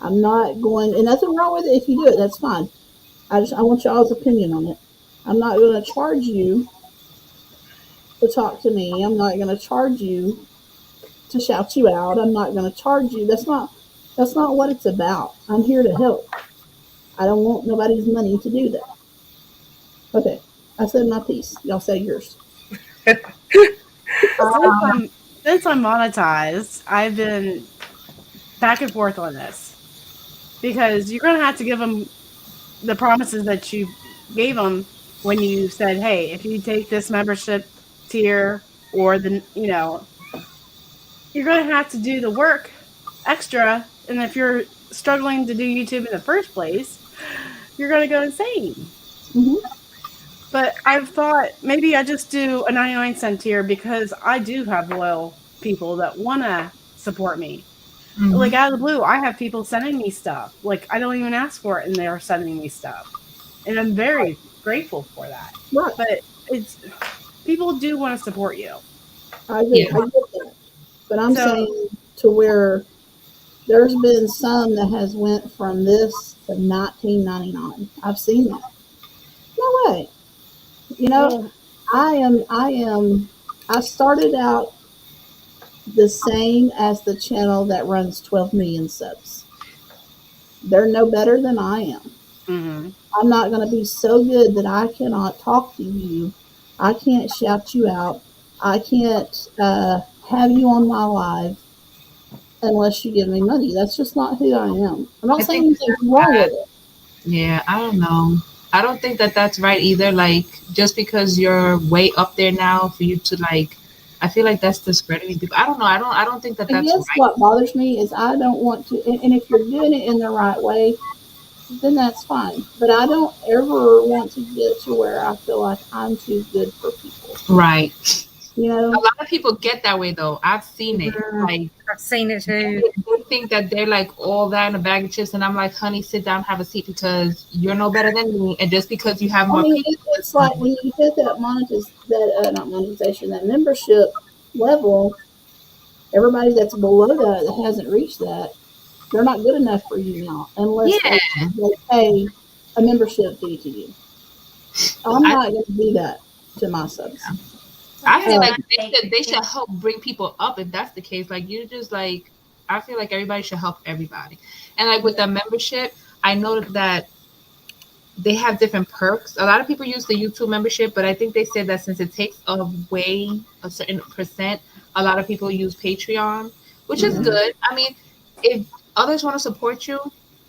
I'm not going, and nothing wrong with it if you do it, that's fine. I want y'all's opinion on it. I'm not going to charge you to talk to me. I'm not going to charge you to shout you out. I'm not going to charge you. That's not what it's about. I'm here to help. I don't want nobody's money to do that. Okay, I said my piece. Y'all say yours. Since I'm monetized, I've been back and forth on this because you're going to have to give them the promises that you gave them when you said, hey, if you take this membership tier or you're going to have to do the work extra. And if you're struggling to do YouTube in the first place, you're going to go insane. Mm-hmm. But I've thought maybe I just do a 99-cent tier because I do have loyal people that want to support me. Mm-hmm. Like out of the blue, I have people sending me stuff. Like I don't even ask for it and they're sending me stuff. And I'm very grateful for that. Right. But people do want to support you. I get that. But I'm saying to where there's been some that has went from this to $19.99. I've seen that. No way. You know, I started out the same as the channel that runs 12 million subs. They're no better than I am. Mm-hmm. I'm not going to be so good that I cannot talk to you. I can't shout you out. I can't have you on my live unless you give me money. That's just not who I am. I'm not saying anything's wrong with it. Yeah, I don't know. I don't think that that's right either. Like, just because you're way up there now, for you to like, I feel like that's discrediting people. I don't know. I don't think that And that's guess right. what bothers me is I don't want to. And if you're doing it in the right way, then that's fine. But I don't ever want to get to where I feel like I'm too good for people. Right. You know, a lot of people get that way though. I've seen it. Like, I've seen it too. They think that they're like all that in a bag of chips, and I'm like, honey, sit down, have a seat, because you're no better than me, and just because you have more people, it's like when you hit that not monetization, that membership level, everybody that's below that hasn't reached that, they're not good enough for you now unless they pay a membership fee to you. I'm not going to do that to my subs. I feel like they should help bring people up if that's the case. Like, you just like, I feel like everybody should help everybody. And like with the membership, I know that they have different perks. A lot of people use the YouTube membership, but I think they said that since it takes away a certain percent, a lot of people use Patreon, which is good. I mean, if others want to support you,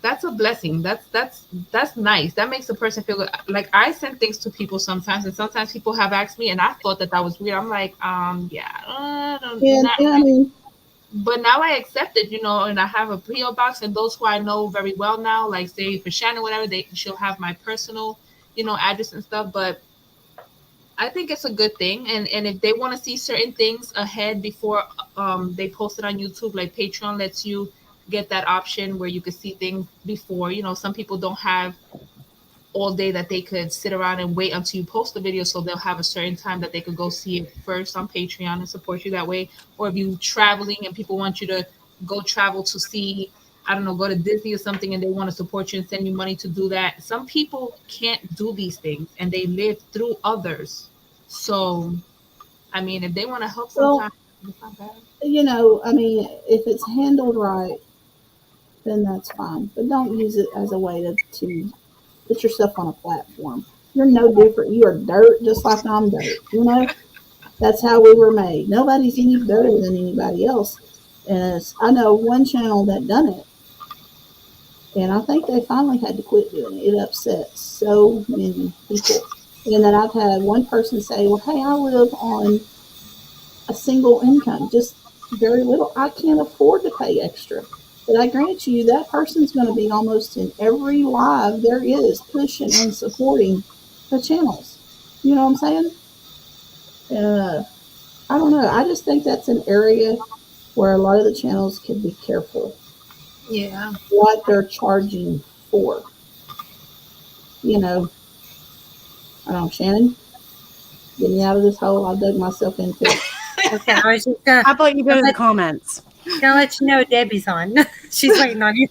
that's a blessing. That's nice. That makes a person feel good. Like, I send things to people sometimes, and sometimes people have asked me, and I thought that was weird. I'm like, but now I accept it, and I have a PO box, and those who I know very well now, like say for Shannon, whatever, she'll have my personal, address and stuff. But I think it's a good thing, and if they want to see certain things ahead before they post it on YouTube, like Patreon lets you get that option where you could see things before. Some people don't have all day that they could sit around and wait until you post the video, so they'll have a certain time that they could go see it first on Patreon and support you that way. Or if you're traveling and people want you to go travel to see, I don't know, go to Disney or something, and they want to support you and send you money to do that. Some people can't do these things, and they live through others. So, I mean, if they want to help sometimes, it's not bad. If it's handled right, then that's fine. But don't use it as a way to put yourself on a platform. You're no different. You are dirt just like I'm dirt. That's how we were made. Nobody's any better than anybody else. And I know one channel that done it, and I think they finally had to quit doing it. It upset so many people. And then I've had one person say, well, hey, I live on a single income, just very little. I can't afford to pay extra. But I grant you, that person's going to be almost in every live there is, pushing and supporting the channels. You know what I'm saying? I don't know. I just think that's an area where a lot of the channels could be careful. Yeah. What they're charging for. I don't know, Shannon, get me out of this hole. I dug myself into it. Okay, I was just gonna. How about you go to the comments? Gonna let you know Debbie's on. She's waiting on you.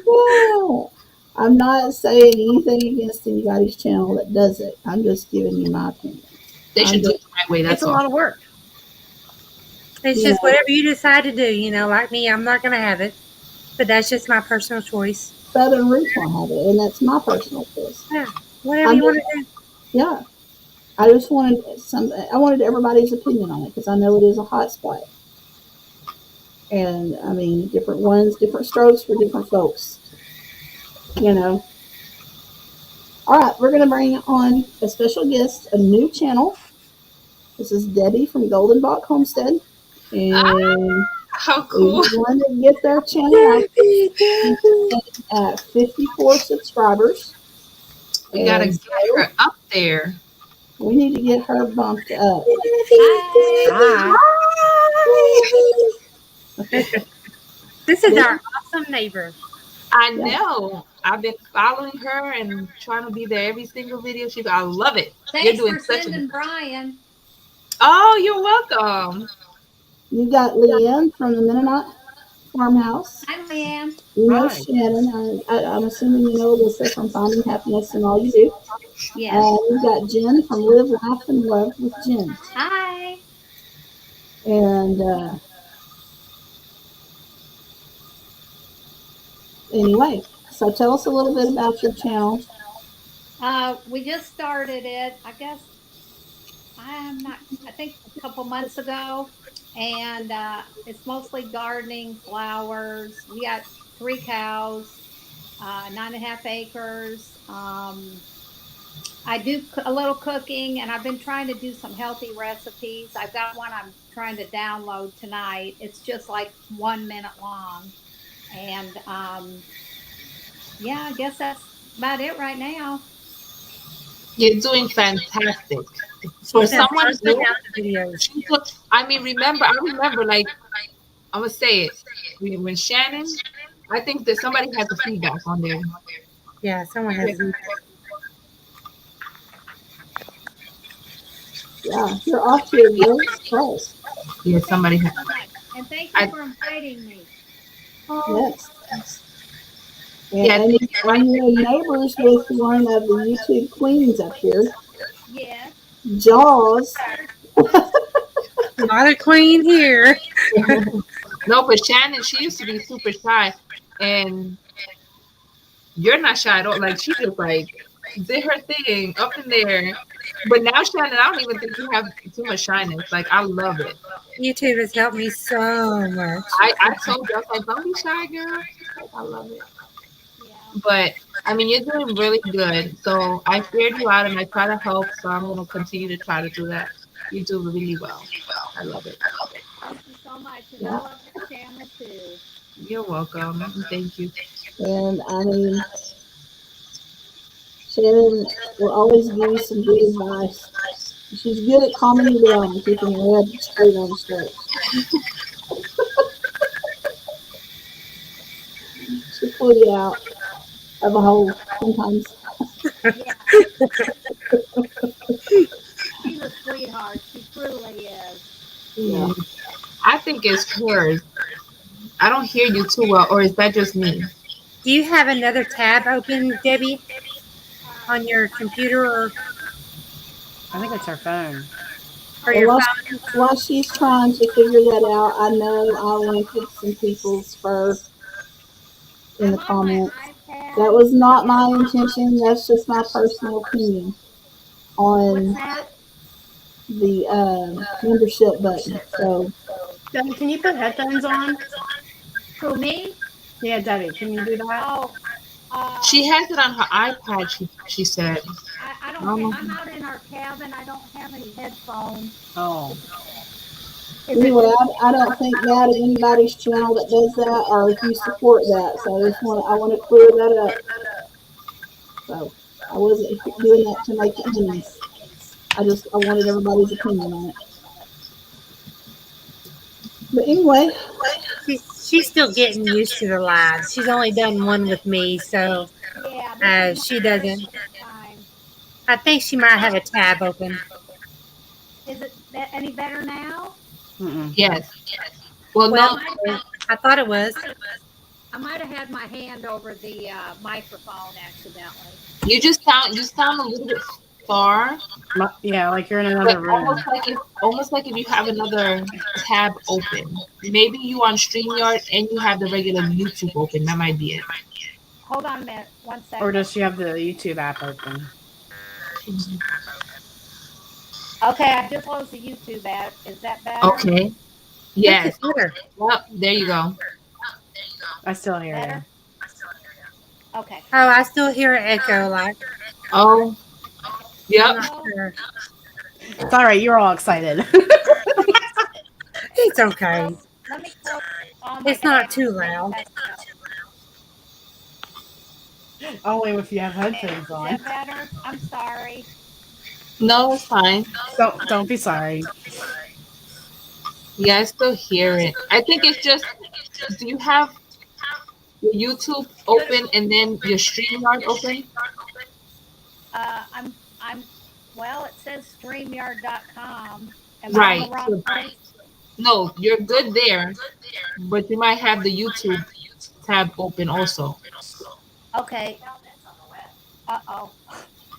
Well, I'm not saying anything against anybody's channel that does it. I'm just giving you my opinion. They should do it the right way. That's a lot of work. It's just whatever you decide to do. Like me, I'm not gonna have it, but that's just my personal choice. Southern Roots won't have it, and that's my personal choice. Yeah, whatever you want to do. Yeah. I just wanted I wanted everybody's opinion on it because I know it is a hot spot. And I mean, different ones, different strokes for different folks. All right, we're going to bring on a special guest, a new channel. This is Debbie from Golden Bach Homestead. And how cool. We want to get their channel at 54 subscribers. We got to get her up there. We need to get her bumped up. Hi. This is our awesome neighbor. I know. I've been following her and trying to be there every single video. I love it. Thanks for sending Brian. Oh, you're welcome. You got Leanne from the Mennonite Farmhouse. Hi, Leanne. You know Hi. Shannon. I'm assuming you know Alyssa from Finding Happiness and All You Do. Yes. You got Jen from Live, Laugh, and Love with Jen. Hi. And anyway, so tell us a little bit about your channel. We just started it, I guess, I think a couple months ago. And it's mostly gardening, flowers. We got 3 cows, 9.5 acres. I do a little cooking, and I've been trying to do some healthy recipes. I've got one I'm trying to download tonight. It's just like 1 minute long. And yeah, I guess that's about it right now. You're doing fantastic. For someone new, I remember, like, I'm gonna say it. When Shannon, I think that somebody has the feedback on there. Yeah, someone has. Yeah, you're off to a great start. Yeah, somebody has. And thank you for inviting me. Yes. And your neighbors with one of the YouTube queens up here. Yes. Jaws. Not a queen here. No, but Shannon, she used to be super shy, and you're not shy at all. Like, she just like did her thing up in there. But now, Shannon, I don't even think you have too much shyness. Like, I love it. YouTube has helped me so much. I told you, I was like, don't be shy, girl. Like, I love it. But I mean, you're doing really good. So I figured you out, and I try to help. So I'm gonna continue to try to do that. You do really well. I love it. Thank you so much. And I love your channel too. You're welcome. Thank you. And I mean, Shannon will always give you some good advice. She's good at calming you down and keeping your head straight on straight. She'll pull you out of a hole sometimes. She's a sweetheart. She truly is. Yeah. I think it's hers. I don't hear you too well, or is that just me? Do you have another tab open, Debbie, on your computer? Or I think it's her phone. While she's trying to figure that out, I know I linked some people's fur in the comments. That was not my intention. That's just my personal opinion on the membership button. So, Debbie, can you put headphones on? Who, me? Yeah, Debbie, can you do that? She has it on her iPad. She said. I don't. I'm out in our cabin. I don't have any headphones. Oh. Anyway, I don't think that of anybody's channel that does that, or if you support that. So I want to clear that up. So I wasn't doing that to make enemies. I wanted everybody's opinion on it. But anyway, she's still getting used to the lives. She's only done one with me, so she doesn't. I think she might have a tab open. Is it any better now? Yes. Well, no. I thought it was. I might have had my hand over the microphone accidentally. You sound a little bit far. Yeah, like you're in another room. Almost like if you have another tab open. Maybe you on StreamYard and you have the regular YouTube open. That might be it. Hold on a minute. 1 second. Or does she have the YouTube app open? Okay, I just closed the YouTube app. Is that better? Okay. Yes. Well, there you go. I still hear her. Okay. Oh, I still hear an echo. Like. Oh. Yep. Sure. It's all right. You're all excited. It's okay. It's not too loud. Only if you have headphones on. Is that better? I'm sorry. No, it's fine. Don't be sorry. Yeah, I still hear it. I think it's just. Do you have your YouTube open and then your StreamYard open? Well, it says StreamYard.com. Am I on Right. the wrong place? No, you're good there, but you might have the YouTube tab open also. Okay. Uh-oh.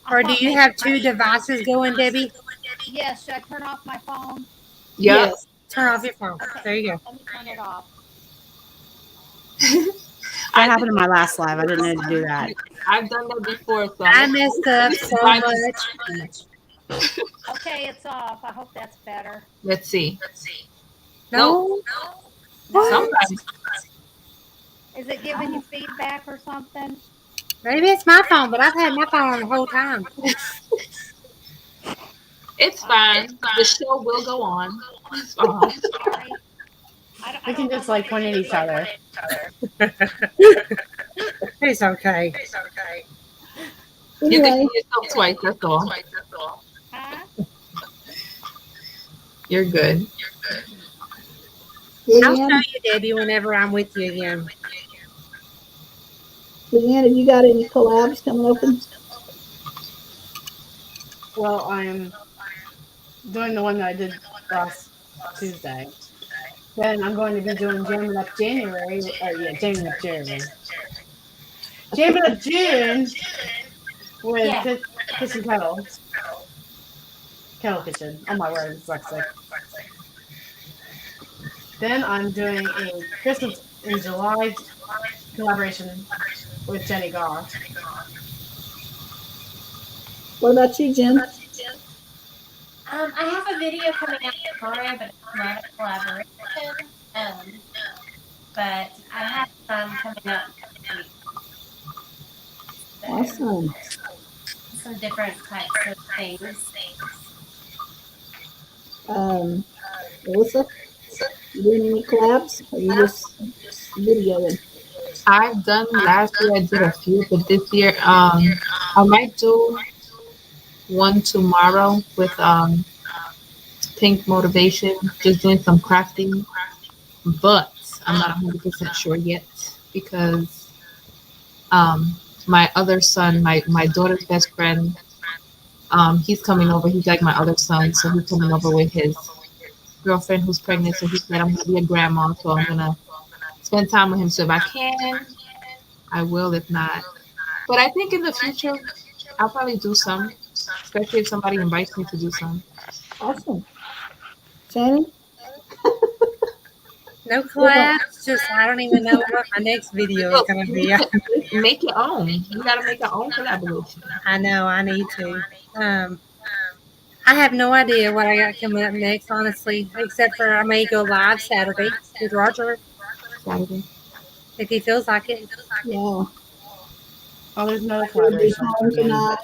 Or do you have two devices going, Debbie? Yes, should I turn off my phone? Yep. Yes. Turn off your phone. Okay. There you go. Let me turn it off. That happened in my last live. I didn't know to do that. I've done that before. So I messed up so much. Okay, it's off. I hope that's better. Let's see. No. Sometimes. Is it giving you feedback or something? Maybe it's my phone, but I've had my phone on the whole time. It's fine. The show will go on. It's fine. We can just like point at each other. It's okay. You can hear yourself twice, that's all. You're good. I'll show you, Debbie, whenever I'm with you again. Leanne, have you got any collabs coming open? Well, I'm doing the one that I did last Tuesday. Then I'm going to be doing Jamming Up January. Jamming Up January. Jamming Up June with Kitchen Kettle. Kettle Kitchen. Oh my word, it's dyslexic. Then I'm doing a Christmas in July collaboration with Jenny Goff. What about you, Jen? I have a video coming out tomorrow, but it's not a collaboration. But I have some coming up next week. Awesome. Some different types of things. Alyssa, you doing any collabs? Or you just videoing? I've done last year. I did a few, but this year, I might do one tomorrow with Pink Motivation, just doing some crafting. But I'm not 100% sure yet because my other son, my daughter's best friend, he's coming over. He's like my other son, so he's coming over with his girlfriend who's pregnant. So he said I'm gonna be a grandma, so I'm gonna spend time with him. So if I can, I will. If not, but I think in the future I'll probably do some, especially if somebody invites me to do some. Awesome. Shannon? No collabs, just I don't even know what my next video is going to be. Make your own. You got to make your own collaboration. I know, I need to. I have no idea what I got coming up next, honestly, except for I may go live Saturday with Roger. Saturday. If he feels like it. Yeah. Oh, there's another collaboration. I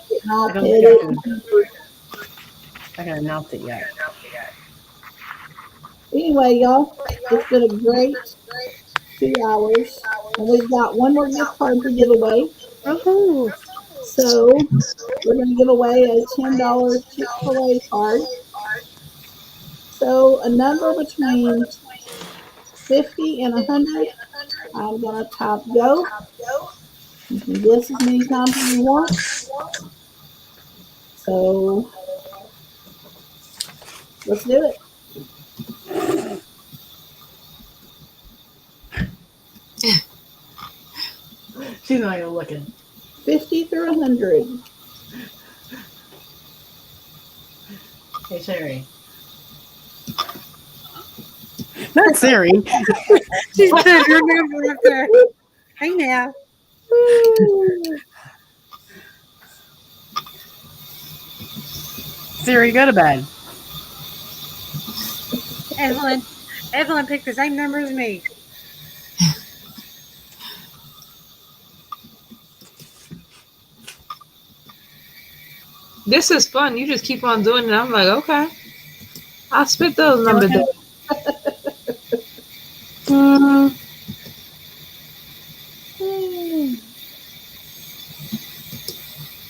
haven't announced it yet. Anyway, y'all, it's been a great 2 hours. And we've got one more gift card to give away. Oh. So we're going to give away a $10 Chick-fil-A card. So a number between 50 and 100. I'm going to type go. You can guess as many times as you want. So let's do it. She's not even looking. 50 through 100. Hey, Sherry. Not Siri. She's put her number up there. Hey now. Siri, go to bed. Evelyn picked the same number as me. This is fun. You just keep on doing it. I'm like, okay. I'll spit those numbers down.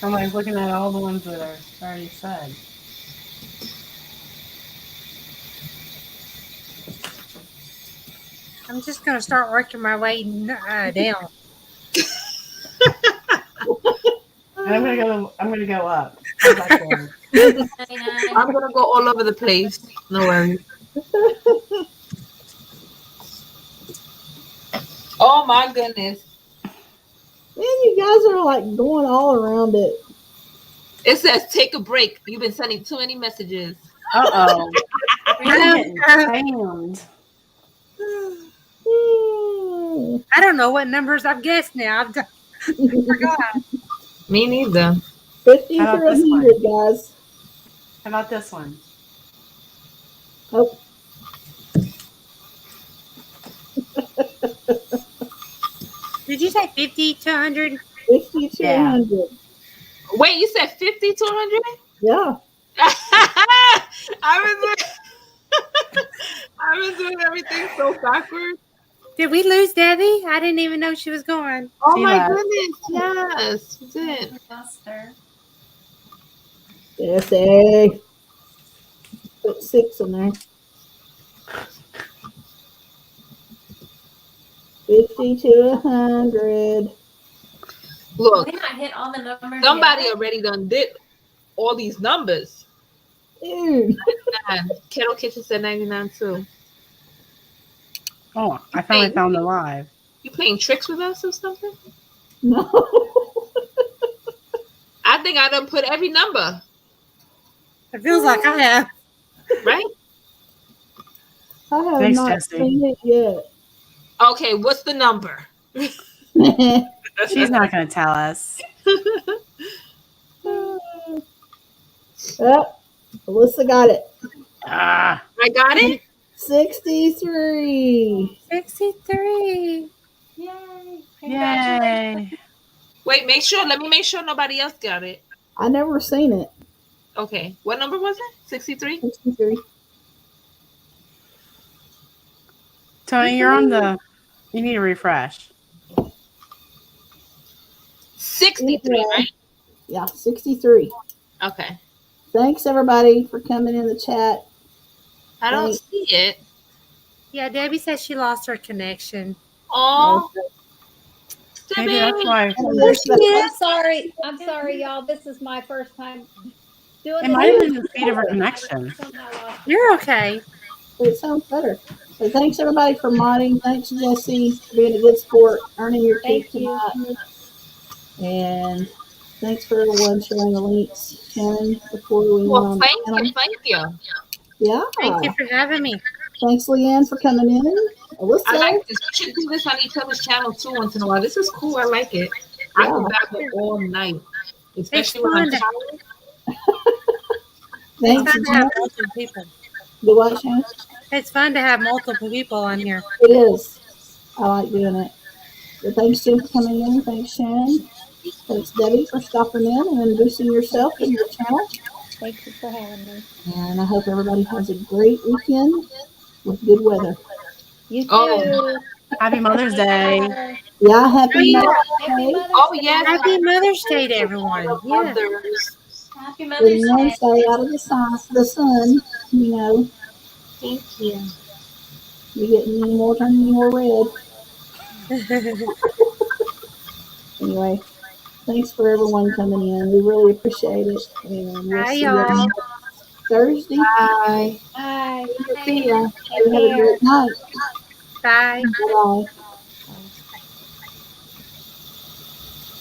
I'm like looking at all the ones that are already said. I'm just going to start working my way down. And I'm gonna go up. How's that going? I'm gonna go all over the place. No worries. Oh my goodness. Man, you guys are like going all around it. It says take a break. You've been sending too many messages. Uh-oh. I don't know what numbers I've guessed now. I forgot. Me neither. 50 How through about this 100, guys. How about this one? Oh. Did you say 50 to 100? 50 to 100. Wait, you said 50 to 100? Yeah. I was doing everything so backwards. Did we lose Debbie? I didn't even know she was gone. Oh my goodness, yes, we did. Lost her. Jesse. Put 6 in there. 50 to 100. Look, We not hit all the numbers. somebody yet. already done did all these numbers. Dude. Kettle Kitchen said 99 too. Oh, I finally found the live. You playing tricks with us or something? No. I think I done put every number. It feels like I have. Right? I have Thanks, not Jesse. seen it yet. Okay, what's the number? She's not going to tell us. Oh, Alyssa got it. Ah, I got it? 63. 63. Yay. Yay. Wait, let me make sure nobody else got it. I never seen it. Okay, what number was it? 63? 63. Tony, you're on the. You need to refresh. 63, right? Yeah, 63. Okay. Thanks, everybody, for coming in the chat. I don't see it. Yeah, Debbie says she lost her connection. Oh, Maybe that's why. I'm sorry, y'all. This is my first time doing It this. might have been the speed of her connection. You're okay. It sounds better. But thanks, everybody, for modding. Thanks, Jesse, for being a good sport, earning your keep tonight. And thanks for everyone sharing the links, Shannon, before we went on. Thank you. Yeah. Thank you for having me. Thanks, Leanne, for coming in. Alyssa. I like this. We should do this on each other's channel too once in a while. This is cool. I like it. I go back all night, especially when I'm tired. It's fun to have multiple people. The what, Shannon? It's fun to have multiple people on here. It is. I like doing it. But thanks, Jim, for coming in. Thanks, Shannon. Thanks, Debbie, for stopping in and introducing yourself and your channel. Thank you for having me. And I hope everybody has a great weekend with good weather. You too. Oh, Happy Mother's Day. Yeah, happy Mother's Day. Oh, yes. Happy Mother's Day to everyone. Yeah. Happy The Mother's Day. stay out of the sun, you know. Thank you. You're getting more, turning more red. Anyway, thanks for everyone coming in. We really appreciate it. And we'll Bye, see you y'all. Thursday. Bye. Bye. See ya. Have a great night. Bye. Bye-bye.